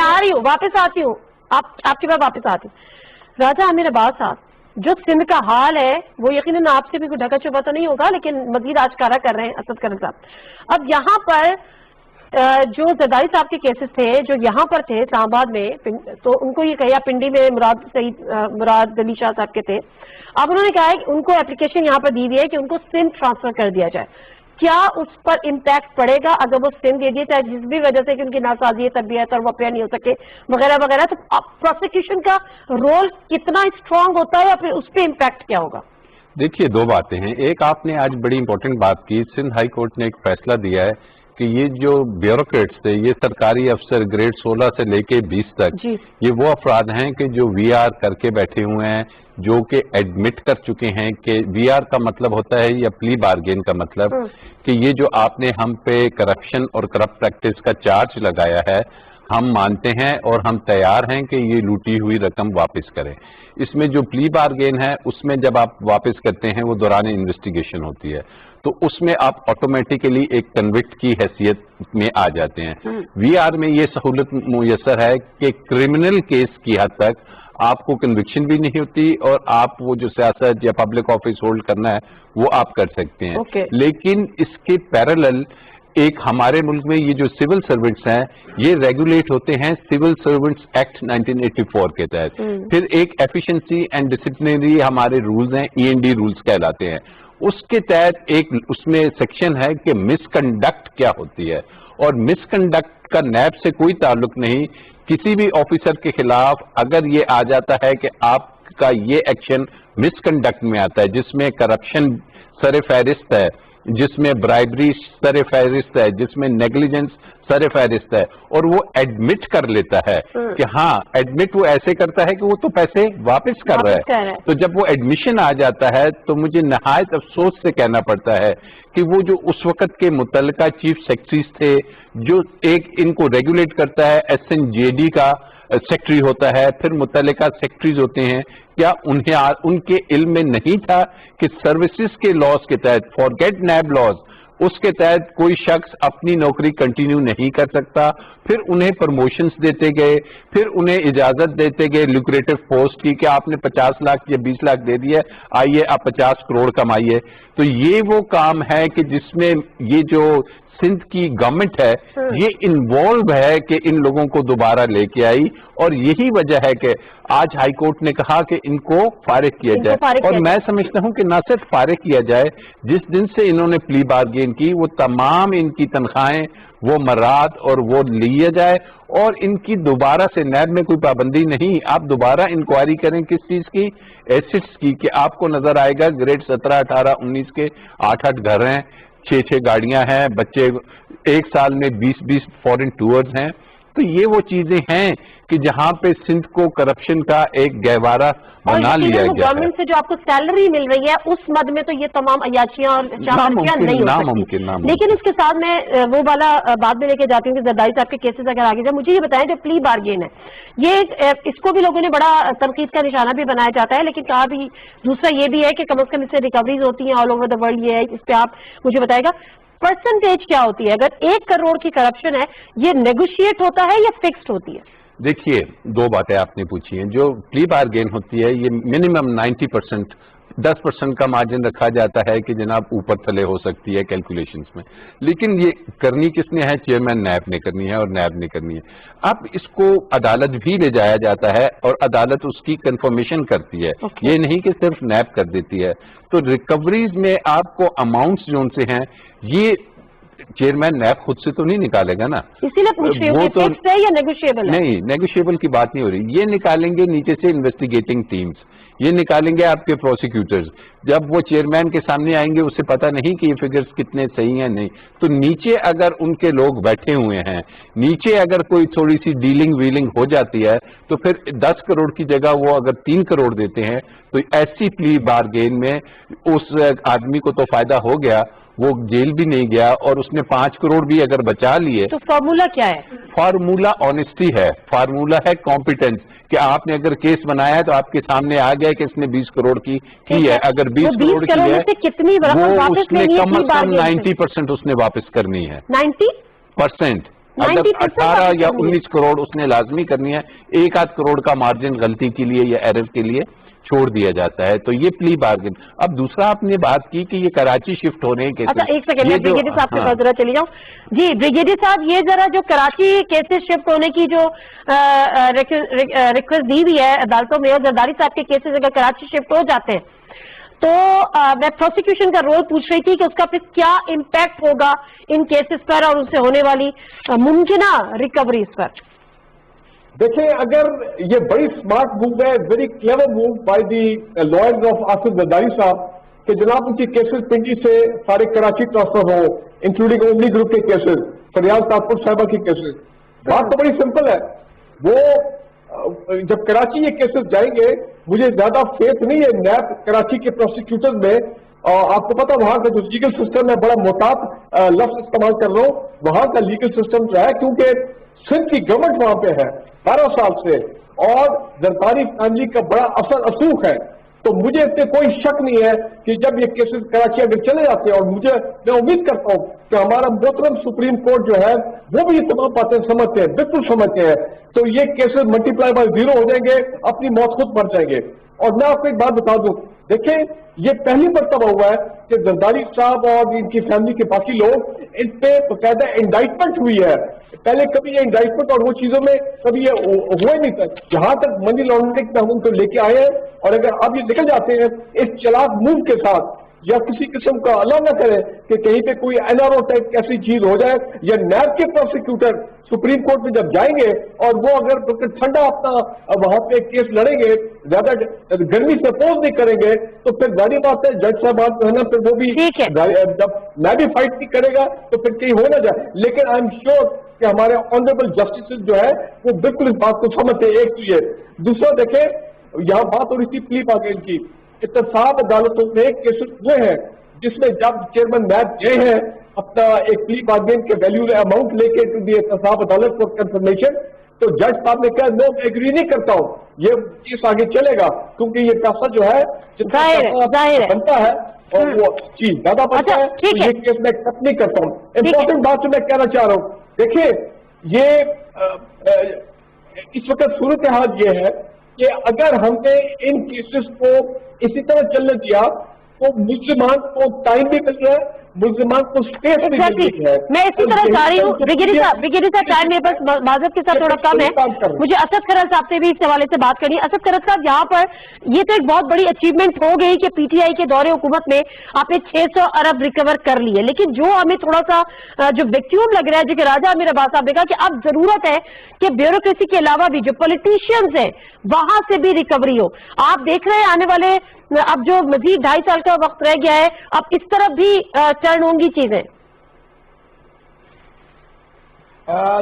Speaker 1: آ رہی ہوں، واپس آتی ہوں، آپ کے بعد واپس آتی ہوں۔ راجہ امیر عباس صاحب، جو سندھ کا حال ہے وہ یقیناً آپ سے بھی کوئی ڈھکا چھپا تو نہیں ہوگا، لیکن مزید آشکارا کر رہے ہیں اسد کرن صاحب۔ اب یہاں پر جو زرداری صاحب کے کیسز تھے جو یہاں پر تھے اسلام آباد میں، تو ان کو یہ کہا پنڈی میں مراد علی شاہ صاحب کے تھے، اب انہوں نے کہا ہے کہ ان کو اپلیکیشن یہاں پر دی ہوئی ہے کہ ان کو سندھ ٹرانسفر کر دیا جائے، کیا اس پر امپیکٹ پڑے گا اگر وہ سندھ دے دیے چاہے جس بھی وجہ سے کہ ان کی ناسازی تربیت اور وہ اپیئر نہیں ہو سکے وغیرہ وغیرہ، تو پروسیکیوشن کا رول کتنا اسٹرانگ ہوتا ہے یا پھر اس پہ امپیکٹ کیا ہوگا؟
Speaker 2: دیکھیے دو باتیں ہیں، ایک آپ نے آج بڑی امپورٹنٹ بات کی، سندھ ہائی کورٹ نے ایک فیصلہ دیا ہے کہ یہ جو بیوروکریٹس تھے، یہ سرکاری افسر گریڈ 16 سے لے کے 20 تک، یہ وہ افراد ہیں کہ جو وی آر کر کے بیٹھے ہوئے ہیں، جو کہ ایڈمٹ کر چکے ہیں کہ وی آر کا مطلب ہوتا ہے یا پلی بارگین کا مطلب کہ یہ جو آپ نے ہم پہ کرپشن اور کرپٹ پریکٹس کا چارج لگایا ہے، ہم مانتے ہیں اور ہم تیار ہیں کہ یہ لوٹی ہوئی رقم واپس کریں۔ اس میں جو پلی بارگین ہے اس میں جب آپ واپس کرتے ہیں وہ دوران انویسٹیگیشن ہوتی ہے، تو اس میں آپ آٹومیٹیکلی ایک کنوکٹ کی حیثیت میں آ جاتے ہیں۔ وی آر میں یہ سہولت میسر ہے کہ کرمنل کیس کی حد تک آپ کو کنوکشن بھی نہیں ہوتی اور آپ وہ جو سیاست یا پبلک آفس ہولڈ کرنا ہے وہ آپ کر سکتے ہیں، لیکن اس کے پیرالل ایک ہمارے ملک میں یہ جو سول سرونٹس ہیں یہ ریگولیٹ ہوتے ہیں سول سرونٹس ایکٹ 1984 کے تحت، پھر ایک ایفیشنسی اینڈ ڈسپلنری ہمارے رولز ہیں، END رولز کہلاتے ہیں، اس کے تحت ایک اس میں سیکشن ہے کہ مس کنڈکٹ کیا ہوتی ہے، اور مس کنڈکٹ کا نیب سے کوئی تعلق نہیں، کسی بھی آفیسر کے خلاف اگر یہ آ جاتا ہے کہ آپ کا یہ ایکشن مس کنڈکٹ میں آتا ہے جس میں کرپشن سر فہرست ہے، جس میں برائبری سر فہرست ہے، جس میں نیگلیجنس سر فہرست ہے، اور وہ ایڈمٹ کر لیتا ہے کہ ہاں ایڈمٹ وہ ایسے کرتا ہے کہ وہ تو پیسے واپس کر رہا ہے، تو جب وہ ایڈمیشن آ جاتا ہے تو مجھے نہایت افسوس سے کہنا پڑتا ہے کہ وہ جو اس وقت کے متعلقہ چیف سیکرٹریز تھے جو ایک ان کو ریگولیٹ کرتا ہے SNJD کا سیکرٹری ہوتا ہے، پھر متعلقہ سیکرٹریز ہوتے ہیں، کیا ان کے علم میں نہیں تھا کہ سروسز کے لاز کے تحت، فارگیٹ نیب لاز، اس کے تحت کوئی شخص اپنی نوکری کنٹینیو نہیں کر سکتا، پھر انہیں پروموشنز دیتے گئے، پھر انہیں اجازت دیتے گئے لیکریٹو پوسٹ کی کہ آپ نے 50 لاکھ یا 20 لاکھ دے دیے، آئیے آپ 50 کروڑ کمائیے۔ تو یہ وہ کام ہے کہ جس میں یہ جو سندھ کی گورنمنٹ ہے یہ انوالو ہے کہ ان لوگوں کو دوبارہ لے کے آئی، اور یہی وجہ ہے کہ آج ہائی کورٹ نے کہا کہ ان کو فارغ کیا جائے، اور میں سمجھتا ہوں کہ نہ صرف فارغ کیا جائے، جس دن سے انہوں نے پلی بارگین کی وہ تمام ان کی تنخواہیں وہ مراد اور وہ لیا جائے، اور ان کی دوبارہ سے نیب میں کوئی پابندی نہیں، آپ دوبارہ انکوائری کریں کس چیز کی، ایسٹس کی، کہ آپ کو نظر آئے گا گریڈ 17 18 19 کے 8 گھر ہیں، 6 گاڑیاں ہیں، بچے ایک سال میں 20 فورن ٹورز ہیں، تو یہ وہ چیزیں ہیں کہ جہاں پہ سندھ کو کرپشن کا ایک گہوارہ بنا لیا گیا ہے.
Speaker 1: گورنمنٹ سے جو آپ کو سیلری مل رہی ہے اس مد میں تو یہ تمام عیاشیاں اور چاندیاں نہیں ہو سکتی. لیکن اس کے ساتھ میں وہ والا بعد میں لے کے جاتی ہوں کہ زرداری صاحب کے کیسز اگر آگے جائیں. مجھے یہ بتائیں جو پلی بارگین ہے یہ اس کو بھی لوگوں نے بڑا تنقید کا نشانہ بھی بنایا جاتا ہے, لیکن کہا بھی دوسرا یہ بھی ہے کہ کم از کم اس سے ریکوریز ہوتی ہیں آل اوور دا ورلڈ. یہ ہے اس پہ آپ مجھے بتائے گا پرسنٹیج کیا ہوتی ہے اگر 1 کروڑ کی کرپشن ہے, یہ نیگوشیٹ ہوتا ہے یا فکسڈ ہوتی ہے؟
Speaker 2: دیکھیے دو باتیں آپ نے پوچھی ہیں. جو پلی بارگین ہوتی ہے یہ منیمم 90%, 10% کا مارجن رکھا جاتا ہے کہ جناب اوپر تلے ہو سکتی ہے کیلکولیشنز میں, لیکن یہ کرنی کس نے ہے؟ چیئرمین نیب نے کرنی ہے اور نیب نے کرنی ہے. اب اس کو عدالت بھی لے جایا جاتا ہے اور عدالت اس کی کنفرمیشن کرتی ہے. یہ نہیں کہ صرف نیب کر دیتی ہے. تو ریکوریز میں آپ کو اماؤنٹس جو ان سے ہیں یہ چیئرمین نیب خود سے تو نہیں نکالے گا نا,
Speaker 1: اسی لیے پوچھ رہی ہوں کہ فکسڈ ہے یا نیگوشیبل ہے؟
Speaker 2: نہیں, نیگوشیبل کی بات نہیں ہو رہی. یہ نکالیں گے نیچے سے انویسٹیگیٹنگ ٹیمز, یہ نکالیں گے آپ کے پروسیکیوٹرز. جب وہ چیئرمین کے سامنے آئیں گے اسے پتہ نہیں کہ یہ فگرز کتنے صحیح ہیں نہیں, تو نیچے اگر ان کے لوگ بیٹھے ہوئے ہیں, نیچے اگر کوئی تھوڑی سی ڈیلنگ ویلنگ ہو جاتی ہے تو پھر 10 کروڑ کی جگہ وہ اگر 3 کروڑ دیتے ہیں تو ایسی پلی بارگین میں اس آدمی کو تو فائدہ ہو گیا, وہ جیل بھی نہیں گیا اور اس نے 5 کروڑ بھی اگر بچا لیے.
Speaker 1: تو فارمولا کیا ہے؟
Speaker 2: فارمولا آنیسٹی ہے, فارمولا ہے کمپیٹنس, کہ آپ نے اگر کیس بنایا ہے تو آپ کے سامنے آ گیا کہ اس نے 20 کروڑ کی ہے. اگر 20 کروڑ کی ہے
Speaker 1: کتنی
Speaker 2: وہ اس نے کم از کم 90% اس نے واپس کرنی ہے. 90%. اگر 18 یا 19 کروڑ اس نے لازمی کرنی ہے, 1-8 کروڑ کا مارجن غلطی کے لیے یا ایرر کے لیے چھوڑ دیا جاتا ہے. تو یہ پلی بارگن. اب دوسرا آپ نے بات کی کہ یہ کراچی شفٹ ہونے کے,
Speaker 1: اچھا ایک سیکنڈ میں بریگیڈیئر صاحب کے پاس ذرا چلی جاؤں. جی بریگیڈیئر صاحب, یہ ذرا جو کراچی کیسز شفٹ ہونے کی جو ریکویسٹ دی ہوئی ہے عدالتوں میں, اور زرداری صاحب کے کیسز اگر کراچی شفٹ ہو جاتے ہیں تو میں پروسیکیوشن کا رول پوچھ رہی تھی کہ اس کا پھر کیا امپیکٹ ہوگا ان کیسز پر اور ان سے ہونے والی ممکنہ ریکوریز پر.
Speaker 3: دیکھیں اگر یہ بڑی سمارٹ موو ہے, very clever move by the lawyers of Asif Zardari صاحب کہ جناب ان کی کیسز پنڈی سے سارے کراچی ٹرانسفر ہو, انکلوڈنگ اومنی گروپ کے کیسز, فریال تاپور صاحبہ کی کیسز. بات تو بڑی سمپل ہے. وہ جب کراچی یہ کیسز جائیں گے, مجھے زیادہ فیتھ نہیں ہے نیب کراچی کے پروسیکیوٹر میں. آپ کو پتا وہاں کا جو لیگل سسٹم ہے, بڑا محتاط لفظ استعمال کر رہا ہوں, وہاں کا لیگل سسٹم جو ہے کیونکہ سندھ کی گورنمنٹ وہاں پہ ہے 12 سال سے اور زرداری فیملی کا بڑا اثر رسوخ ہے, تو مجھے اس سے کوئی شک نہیں ہے کہ جب یہ کیسز کراچی اگر چلے جاتے ہیں, اور میں امید کرتا ہوں کہ ہمارا محترم سپریم کورٹ جو ہے وہ بھی یہ تمام باتیں سمجھتے ہیں, بالکل سمجھتے ہیں, تو یہ کیسز ملٹیپلائی بائی 0 ہو جائیں گے, اپنی موت خود مر جائیں گے. اور میں آپ کو ایک بات بتا دوں, دیکھیں یہ پہلی مرتبہ ہوا ہے کہ زرداری صاحب اور ان کی فیملی کے باقی لوگ ان پہ باقاعدہ انڈائٹمنٹ ہوئی ہے. پہلے کبھی یہ انڈائٹمنٹ اور وہ چیزوں میں کبھی یہ ہوا ہی نہیں تھا. جہاں تک منی لانڈرنگ پہ ہم ان کو لے کے آئے ہیں, اور اگر اب یہ نکل جاتے ہیں اس چلاک موو کے ساتھ, یا کسی قسم کا اللہ نہ کرے کہ کہیں پہ کوئی NRO ٹائپ ایسی چیز ہو جائے, یا نیب کے پروسیکیوٹر سپریم کورٹ میں جب جائیں گے اور وہ اگر ٹھنڈا اپنا وہاں پہ کیس لڑیں گے, زیادہ گرمی سے اپوز نہیں کریں گے, تو پھر ظاہری بات ہے جج صاحب جو ہے نا, پھر وہ بھی جب میں بھی فائٹ نہیں کرے گا تو پھر کہیں ہو نہ جائے. لیکن آئی ایم شیور کہ ہمارے آنریبل جسٹس جو ہے وہ بالکل اس بات کو سمجھتے ہیں. ایک تو یہ. دوسرا دیکھیں یہاں بات ہو رہی تھی پلی بارگین کی. احتساب عدالتوں میں کیسز ہوئے ہیں جس میں جب چیئرمین نیب گئے ہیں اپنا ایک پلی بارگین کے ویلیو اماؤنٹ لے کے ٹو دی احتساب عدالت فور کنفرمیشن, تو جج صاحب نے کہا نو میں ایگری نہیں کرتا ہوں, یہ کیس آگے چلے گا کیونکہ یہ پیسہ جو ہے بنتا ہے اور وہ چیز زیادہ بنتا ہے, تو یہ کیس میں ایکسپٹ نہیں کرتا ہوں. امپورٹنٹ بات جو میں کہنا چاہ رہا ہوں, دیکھیں یہ اس وقت صورتحال یہ ہے کہ اگر ہم نے ان کیسز کو اسی طرح چلنے دیا تو ملزمان کو ٹائم بھی مل رہا ہے, ملزمان کو اسپیس بھی مل رہی ہے.
Speaker 1: میں اسی طرح چاہ رہی ہوں بریگیڈیئر صاحب ٹائم میرے پاس معذرت کے ساتھ تھوڑا کم ہے, مجھے اسد کرد صاحب سے بھی اس حوالے سے بات کرنی ہے. اسد کرد صاحب, یہاں پر یہ تو ایک بہت بڑی اچیومنٹ ہو گئی کہ پی ٹی آئی کے دور حکومت میں آپ نے 600 ارب ریکور کر لیے, لیکن جو ہمیں تھوڑا سا جو ویکیوم لگ رہا ہے, جو کہ راجہ امیر عباس صاحب نے کہا کہ اب ضرورت ہے کہ بیوروکریسی کے علاوہ بھی جو پولیٹیشینز ہیں وہاں سے بھی ریکوری ہو. آپ دیکھ رہے ہیں آنے والے اب جو مزید 2.5 سال کا وقت رہ گیا ہے, اب اس طرف بھی ٹرن ہوں گی چیزیں.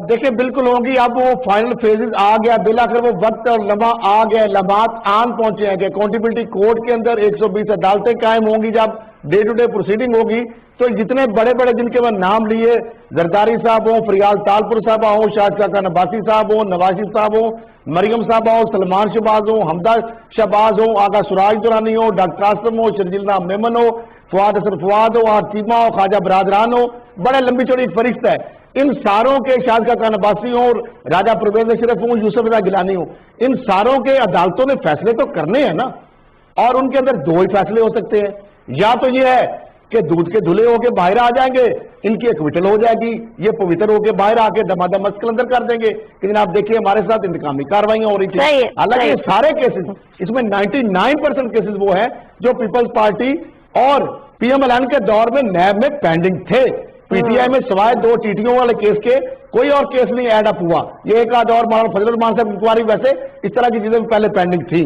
Speaker 4: देखिए बिल्कुल होगी। अब वो फाइनल फेजेस आ गया, बिल आखिर वो वक्त और लम्हा आ गया, लम्हात आन पहुंचे हैं कि अकाउंटेबिलिटी कोर्ट के अंदर 120 अदालतें कायम होंगी। जब डे टू डे प्रोसीडिंग होगी तो जितने बड़े बड़े जिनके मैं नाम लिए, जरदारी साहब हो, फरियाल तालपुर साहब हो, शाहजादा नबासी साहब हो, नवाज साहब हो, मरियम साहब हो, सलमान शहबाज हो, हमदा शहबाज हो, आगा सुराज दुरानी हो, डॉक्टर आसम हो, शर्जिल नाम मेमन हो, फवाद हसन फवाद हो, आरतीमा हो, ख्वाजा बरादरान हो, बड़े लंबी चौड़ी फरिश्त है। इन सारों के शाहजादा नबासी हो, राजा परवेज अशरफ हो, यूसुफ रजा गिलानी हो, इन सारों के अदालतों ने फैसले तो करने हैं ना, और उनके अंदर दो ही फैसले हो सकते हैं। या तो ये है कि दूध के धुले होके बाहर आ जाएंगे, इनकी एक्विटल हो जाएगी, ये पवित्र होके बाहर आके दमादम मस्कल अंदर कर देंगे कि जनाब देखिए हमारे साथ इंतकामी कार्रवाइयां हो रही थी। हालांकि ये सारे केसेस, इसमें 99% केसेस वो हैं जो पीपल्स पार्टी और पीएमएलएन के दौर में नैब में पेंडिंग थे। पीटीआई में सवाए 2 टीटीओ वाले केस के कोई और केस नहीं ऐड अप हुआ। ये एक आध और मौलाना फजल रहमान साहब इंक्वायरी, वैसे इस तरह की चीजें पहले पेंडिंग थी।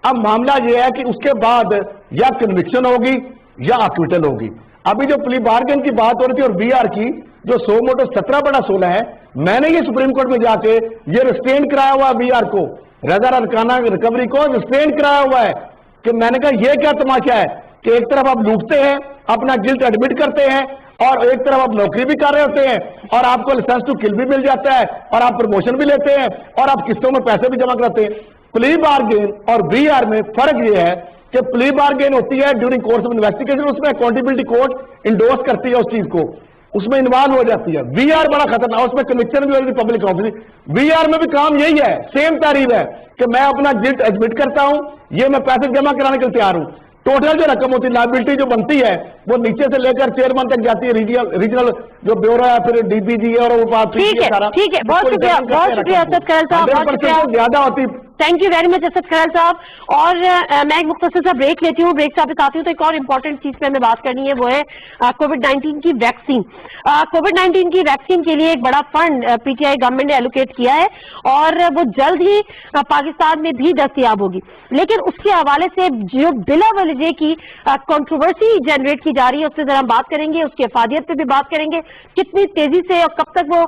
Speaker 4: अब मामला ये है कि उसके बाद या कन्विक्शन होगी या अक्विटल होगी। अभी जो प्ली बार्गेन की बात हो रही थी और बीआर की, जो 100 मोटो 17/16 है, मैंने ये सुप्रीम कोर्ट में जाके ये रिस्ट्रेन कराया हुआ बीआर को, रजा अरकाना रिकवरी को रिस्ट्रेन कराया हुआ है कि मैंने कहा ये क्या तमाशा है कि एक तरफ आप लूटते हैं, अपना गिल्ट एडमिट करते हैं, और एक तरफ आप नौकरी भी कर रहे होते हैं, और आपको लाइसेंस टू किल भी मिल जाता है, और आप प्रमोशन भी लेते हैं, और आप किस्तों में पैसे भी जमा कराते हैं। प्ली बार्गेन और बीआर में फर्क यह है कि प्ली बार्गेन होती है ड्यूरिंग कोर्स ऑफ इन्वेस्टिगेशन, उसमें अकाउंटेबिलिटी कोर्ट इंडोर्स करती है उस चीज को, उसमें इन्वॉल्व हो जाती है। बीआर बड़ा खतरनाक, उसमें कन्विक्शन भी होगी, पब्लिक काउंसिल। बीआर में भी काम यही है, सेम तारीफ है कि मैं अपना गिल्ट एडमिट करता हूं, ये मैं पैसे जमा कराने के लिए तैयार हूं। टोटल जो रकम होती है, लायबिलिटी जो बनती है, वो नीचे से लेकर चेयरमैन तक जाती है, रीजनल जो ब्यूरो है, फिर डीपीजी है, और वो बात
Speaker 1: ठीक है, बहुत शुक्रिया असद खैल साहब, बहुत शुक्रिया,
Speaker 4: ज्यादा होती।
Speaker 1: Thank you very much Asad खैल साहब। और मैं एक मुख्तसर सा ब्रेक लेती हूँ, ब्रेक से वापस आती हूँ तो एक और इम्पोर्टेंट चीज पे हमें बात करनी है, वो है कोविड-19 की वैक्सीन। कोविड-19 की वैक्सीन के लिए एक बड़ा फंड पीटीआई गवर्नमेंट ने एलोकेट किया है, और वो जल्द ही पाकिस्तान में भी दस्तयाब होगी। लेकिन उसके हवाले से जो बिला वजह की कंट्रोवर्सी जनरेट की जा रही है, उससे जरा हम बात करेंगे, उसकी अफादियत पे भी बात करेंगे, कितनी तेजी से और कब तक वो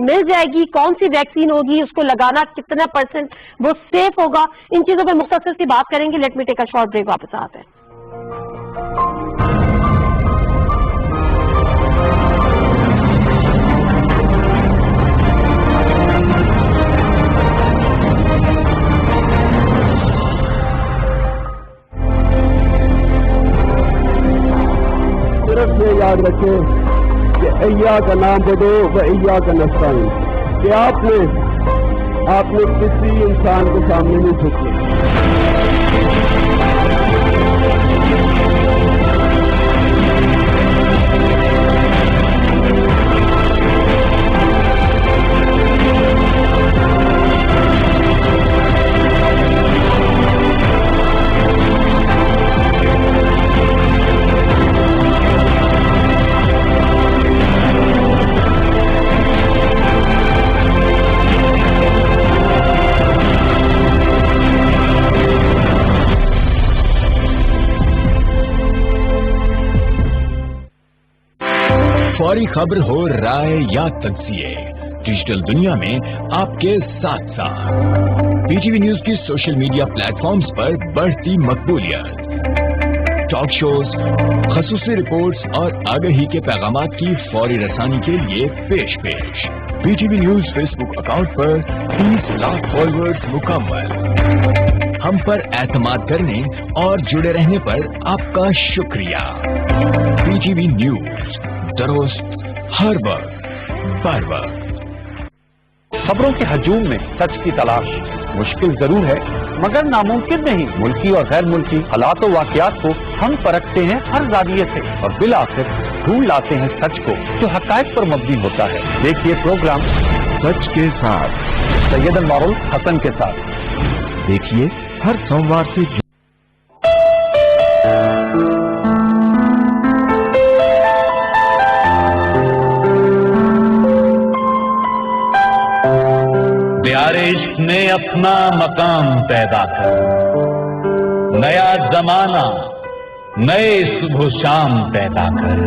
Speaker 1: मिल जाएगी, कौन सी वैक्सीन होगी, उसको लगाना कितना % वो सेफ होगा, इन चीजों पे मुख्तसर सी बात करेंगे। Let me take a short break, वापस आते हैं।
Speaker 5: सिर्फ ये याद रखें कि अय्या का नाम बदो व अय्या का नस्ताइन, कि आपने किसी इंसान के सामने नहीं झुके।
Speaker 6: फौरी खबर हो, राय या तज्जिए, डिजिटल दुनिया में आपके साथ साथ पीटीवी न्यूज की सोशल मीडिया प्लेटफॉर्म्स पर बढ़ती मकबूलियत, टॉक शोज, खसूसी रिपोर्ट्स और आगाही के पैगामात की फौरी रसानी के लिए पेश पीटीवी न्यूज फेसबुक अकाउंट पर 30 लाख फॉलोअर्स मुकम्मल। हम पर एतमाद करने और जुड़े रहने पर आपका शुक्रिया। पीटीवी न्यूज, दुरुस्त हर वक्त बर वक्त।
Speaker 7: खबरों के हजूम में सच की तलाश मुश्किल जरूर है, मगर नामुमकिन नहीं। मुल्की और गैर मुल्की हालात और वाकयात को हम परखते हैं हर जाविये से, और बिल आखिर ढूंढ लाते हैं सच को जो हकायक पर मबनी होता है। देखिए प्रोग्राम
Speaker 6: सच के साथ
Speaker 7: सैयद अनवारुल हसन के साथ,
Speaker 6: देखिए हर सोमवार से।
Speaker 8: प्यारे इश्क ने अपना मकाम पैदा कर, नया जमाना नए सुबह शाम पैदा कर।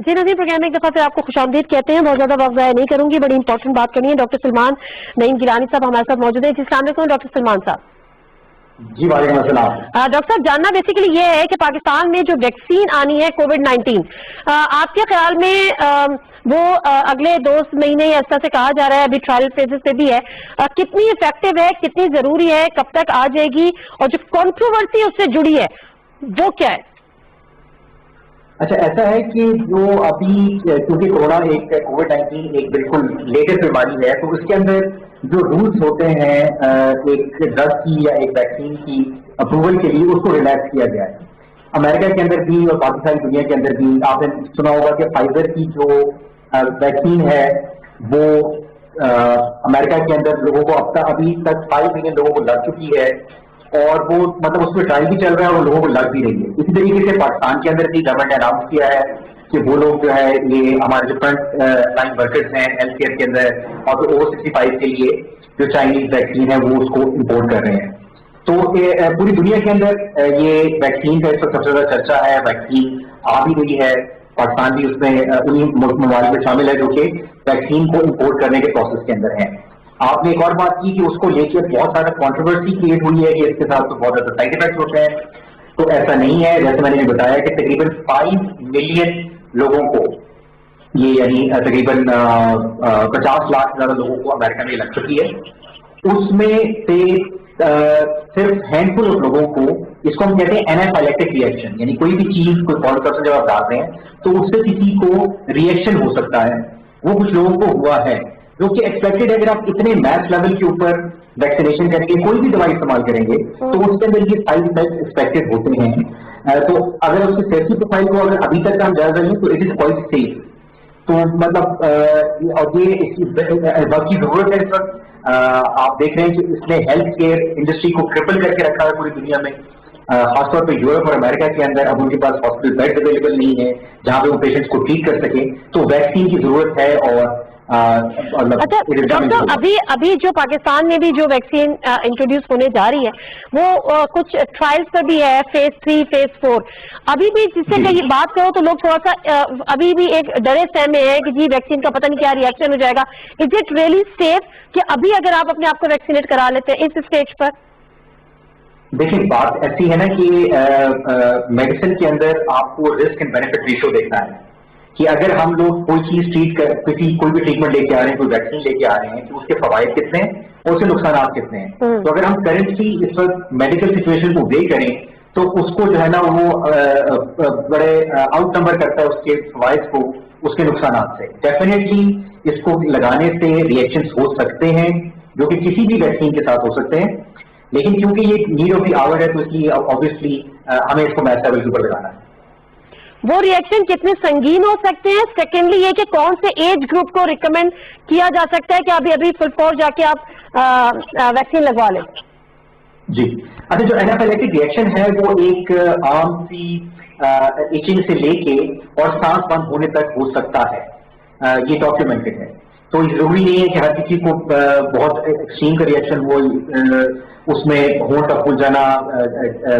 Speaker 1: जी नज़ीर, प्रोग्राम में एक दफा फिर आपको खुशामदीद कहते हैं। बहुत ज्यादा वक्त ज़ाया नहीं करूंगी, बड़ी इंपॉर्टेंट बात करनी है। डॉक्टर सलमान नईम गिलानी साहब हमारे साथ मौजूद है। जी अस्सलाम वालेकुम डॉक्टर सलमान साहब।
Speaker 4: जी वालेकुम अस्सलाम।
Speaker 1: डॉक्टर साहब, जानना बेसिकली ये है कि पाकिस्तान में जो वैक्सीन आनी है कोविड-19, आपके ख्याल में वो अगले 2 महीने या ऐसा से कहा जा रहा है, अभी ट्रायल फेजेस पे भी है, कितनी इफेक्टिव है, कितनी जरूरी है, कब तक आ जाएगी, और जो कंट्रोवर्सी उससे जुड़ी है वो क्या है?
Speaker 9: अच्छा, ऐसा है कि जो अभी क्योंकि कोविड-19 एक बिल्कुल लेटेस्ट बीमारी है, तो उसके अंदर जो रूल्स होते हैं एक ड्रग की या एक वैक्सीन की अप्रूवल के लिए, उसको रिलैक्स किया गया है। अमेरिका के अंदर भी और बाकी सारी दुनिया के अंदर भी आपने सुना होगा कि फाइजर की जो वैक्सीन है वो अमेरिका के अंदर लोगों को अभी तक 5 मिलियन लोगों को लग चुकी है, और वो मतलब उसमें ट्रायल भी चल रहा है और लोगों को लग भी रही है। इसी तरीके से पाकिस्तान के अंदर भी गवर्नमेंट ने अनाउंस किया है कि वो लोग जो है ये हमारे जो फ्रंट लाइन वर्कर्स हैं हेल्थ केयर के अंदर, और जो ओवर 65 के लिए जो चाइनीज वैक्सीन है वो उसको इम्पोर्ट कर रहे हैं। तो पूरी दुनिया के अंदर ये वैक्सीन का इस वक्त सबसे ज्यादा चर्चा है। वैक्सीन आ भी रही है, पाकिस्तान भी उसमें उन्हीं ममालिक में शामिल है जो कि वैक्सीन को इम्पोर्ट करने के प्रोसेस के अंदर है। आपने एक और बात की कि उसको लेकर बहुत सारा कंट्रोवर्सी क्रिएट हुई है कि इसके साथ तो बहुत ज्यादा साइड इफेक्ट होते हैं, तो ऐसा नहीं है। जैसे मैंने बताया कि तकरीबन 5 मिलियन लोगों को ये यानी तकरीबन 50 लाख से ज्यादा लोगों को अमेरिका में लग चुकी है। उसमें से सिर्फ हैंडफुल ऑफ लोगों को, इसको हम कहते हैं एनाफाइलेक्टिक रिएक्शन, यानी कोई भी चीज कोई पॉलिसब्सटेंस जब आप डालते हैं तो उससे किसी को रिएक्शन हो सकता है। वो कुछ लोगों को हुआ है, जो कि एक्सपेक्टेड है। अगर आप इतने मैथ लेवल के ऊपर वैक्सीनेशन करेंगे, कोई भी दवाई इस्तेमाल करेंगे, तो उसके अंदर ये साइड इफेक्ट एक्सपेक्टेड होते हैं। तो अगर उसकी सेफ्टी प्रोफाइल को अगर अभी तक हम जायजा लें तो इट इज क्वाइट सेफ। तो मतलब और ये इसकी वक्त की जरूरत है इस वक्त। आप देख रहे हैं कि इसने हेल्थ केयर इंडस्ट्री को ट्रिपल करके रखा है पूरी दुनिया में, खासतौर पे यूरोप और अमेरिका के अंदर। अब उनके पास हॉस्पिटल बेड अवेलेबल नहीं है जहां पे वो पेशेंट्स को ट्रीट कर सके, तो वैक्सीन की जरूरत है। और
Speaker 1: अच्छा डॉक्टर, अभी जो पाकिस्तान में भी जो वैक्सीन इंट्रोड्यूस होने जा रही है वो कुछ ट्रायल्स पर भी है, फेज 3, फेज 4। अभी भी जिससे कहीं बात करो तो लोग थोड़ा सा अभी भी एक डरे सहमे में है कि जी वैक्सीन का पता नहीं क्या रिएक्शन हो जाएगा। इज इट रियली सेफ कि अभी अगर आप अपने आप को वैक्सीनेट करा लेते हैं इस स्टेज पर?
Speaker 9: देखिए, बात ऐसी है ना कि मेडिसिन के अंदर आपको रिस्क एंड बेनिफिट रेशियो देखना है कि अगर हम लोग कोई चीज कोई भी ट्रीटमेंट लेके आ रहे हैं, कोई वैक्सीन लेके आ रहे हैं, तो उसके फवायद कितने हैं और उसके नुकसान कितने हैं। तो अगर हम करेंटली इस वक्त मेडिकल सिचुएशन को वे करें तो उसको जो है ना वो बड़े आउट नंबर करता है उसके फवायद को उसके नुकसान से। डेफिनेटली इसको लगाने से रिएक्शंस हो सकते हैं जो कि किसी भी वैक्सीन के साथ हो सकते हैं, लेकिन क्योंकि ये नीड ऑफ द आवर है तो इसलिए ऑब्वियसली हमें इसको मैथ लेवल के ऊपर लगाना है।
Speaker 1: वो रिएक्शन कितने संगीन हो सकते हैं? सेकेंडली ये कि कौन से एज ग्रुप को रिकमेंड किया जा सकता है कि अभी फुल फोर्स जाके आप वैक्सीन लगवा लें?
Speaker 9: जी अच्छा, जो एनाफाइलेक्टिक रिएक्शन है वो एक आम सी इचिंग से लेके और सांस बंद होने तक हो सकता है, ये डॉक्यूमेंटेड है। तो जरूरी नहीं है कि हर किसी को बहुत एक्सट्रीम का रिएक्शन हो, उसमें होंठ का फूल जाना,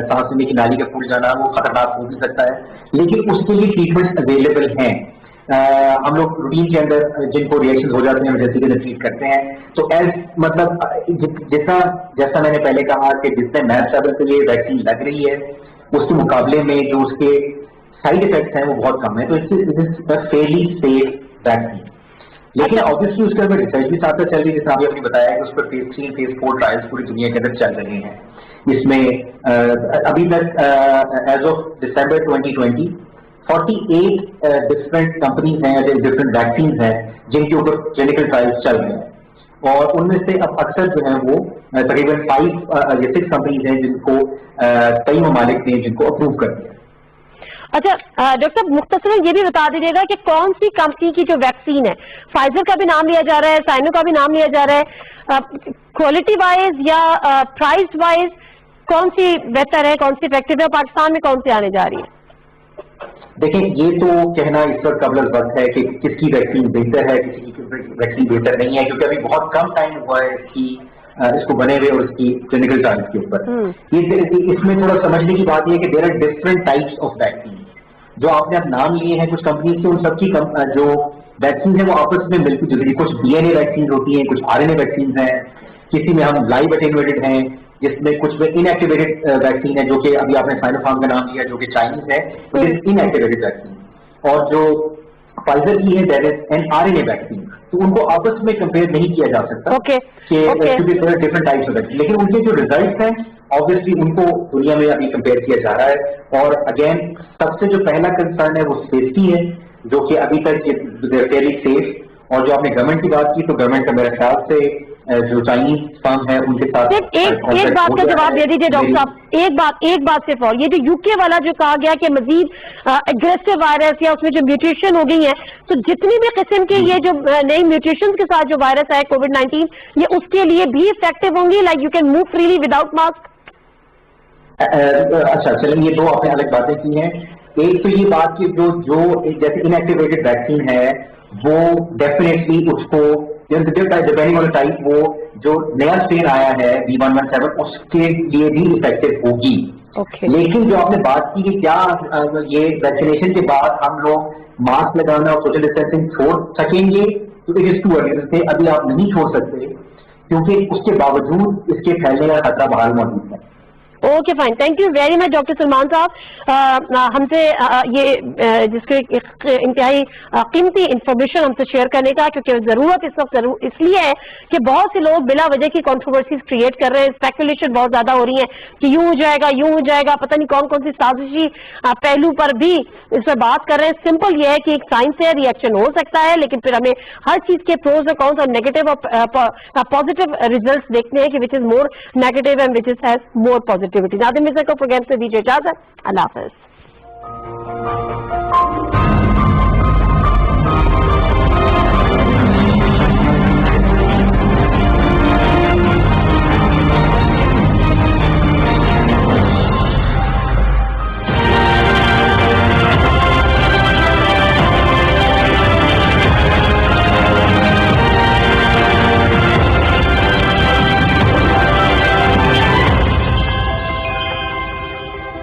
Speaker 9: सांस लेने की नाली का फूल जाना, वो खतरनाक हो भी सकता है, लेकिन उसके लिए ट्रीटमेंट अवेलेबल हैं। हम लोग रूटीन के अंदर जिनको रिएक्शन हो जाते हैं हम जैसे कि ट्रीट करते हैं। तो एज मतलब जैसा मैंने पहले कहा कि जितने मैथ लेवल पे ये वैक्सीन लग रही है उसके मुकाबले में जो उसके साइड इफेक्ट्स हैं वो बहुत कम है, तो इट्स फेयरली सेफ वैक्सीन। लेकिन ऑब्वियसली उसके अंदर रिसर्च भी साथ साथ चल रही है, जैसे आपने अपनी बताया कि उस पर फेज 3, फेज 4 ट्रायल्स पूरी दुनिया के अंदर चल रहे हैं। इसमें अभी तक as of December 2020 48 different companies हैं, डिफरेंट वैक्सीन हैं जिनके ऊपर क्लिनिकल ट्रायल्स चल रहे हैं, और उनमें से अब अक्सर जो है वो तकरीबन 5 या 6 कंपनीज हैं जिनको कई ममालिक ने जिनको अप्रूव कर दिया।
Speaker 1: अच्छा डॉक्टर साहब, मुख्तसरन ये भी बता दीजिएगा कि कौन सी कंपनी की जो वैक्सीन है, फाइजर का भी नाम लिया जा रहा है, साइनो का भी नाम लिया जा रहा है, क्वालिटी वाइज या प्राइस वाइज कौन सी बेहतर है, कौन सी इफेक्टिव है, पाकिस्तान में कौन सी आने जा रही है?
Speaker 9: देखिए, ये तो कहना इस वक्त कबल वक्त है कि किसकी वैक्सीन बेहतर है, किसी की वैक्सीन बेहतर नहीं है, क्योंकि अभी बहुत कम टाइम हुआ है इसको बने हुए और उसकी क्लिनिकल ट्रायल्स के ऊपर। इसमें थोड़ा समझने की बात यह है कि there are different types of vaccine. جو آپ نے اب نام لیے ہیں کچھ کمپنیز کے، ان سب کی جو ویکسین ہے وہ آپس میں ملتی جلتی، کچھ DNA ویکسین ہوتی ہیں، کچھ RNA ویکسین ہیں، کسی میں ہم لائیو اٹینویٹڈ ہیں، جس میں کچھ میں ان ایکٹیویٹڈ ویکسین ہے، جو کہ ابھی آپ نے سائنوفارم کا نام لیا جو کہ چائنیز ہے، ان ایکٹیویٹڈ ویکسین، اور جو فائزر کی ہے that is an RNA vaccine. تو ان کو آپس میں کمپیئر نہیں کیا جا سکتا کہ ڈفرنٹ ٹائپس آف ویکسین، لیکن ان کے جو ریزلٹس ہیں obviously ان کو دنیا میں ابھی کمپیئر کیا جا رہا ہے. اور اگین سب سے جو پہلا کنسرن ہے وہ سیفٹی ہے، جو کہ ابھی تک فیئرلی سیف. اور جو آپ نے گورنمنٹ کی بات کی تو گورنمنٹ کا میرے خیال سے جو چائنیز فرم ہے ان کے ساتھ
Speaker 1: ایک بات کا جواب دے دیجیے ڈاکٹر صاحب، ایک بات صرف، اور یہ جو UK والا جو کہا گیا کہ مزید اگریسو وائرس یا اس میں جو میوٹیشن ہو گئی ہے، تو جتنی بھی قسم کے یہ جو نئی میوٹیشن کے ساتھ جو وائرس ہے COVID-19 یہ اس کے لیے بھی افیکٹو ہوں گی، like you can move freely without mask?
Speaker 9: اچھا چلیں، یہ دو آپ نے الگ باتیں کی ہیں. ایک تو یہ بات کہ جو جیسے ان ایکٹیویٹڈ ویکسین ہے وہ ڈیفینیٹلی اس کو ڈپینڈنگ آن ٹائپ وہ جو نیا اسٹرین آیا ہے B.1.1.7 اس کے لیے بھی افیکٹو ہوگی. لیکن جو آپ نے بات کی کہ کیا یہ ویکسینیشن کے بعد ہم لوگ ماسک لگانا اور سوشل ڈسٹینسنگ چھوڑ سکیں گے، تو اٹ از ٹو ارلی سے ابھی آپ نہیں چھوڑ سکتے، کیونکہ اس کے باوجود اس کے پھیلنے کا خطرہ بحال موجود ہے.
Speaker 1: Okay fine, thank you very much doctor Salman صاحب، ہم سے یہ جس کے انتہائی قیمتی انفارمیشن ہم سے شیئر کرنے کا، کیونکہ ضرورت اس وقت اس لیے ہے کہ بہت سے لوگ بلا وجہ کی کنٹروورسیز کریٹ کر رہے ہیں، اسپیکولیشن بہت زیادہ ہو رہی ہیں کہ یوں ہو جائے گا یوں ہو جائے گا، پتہ نہیں کون کون سی سازشی پہلو پر بھی اس پر بات کر رہے ہیں. سمپل یہ ہے کہ ایک سائنس ہے، ریئیکشن ہو سکتا ہے، لیکن پھر ہمیں ہر چیز کے پروز اور کونس اور نیگیٹو اور پازیٹیو ریزلٹس دیکھنے ہیں کہ which is more negative and which is has more positivity. ناظرین مرزا کو پروگرام سے دیجیے اجازت، اللہ حافظ.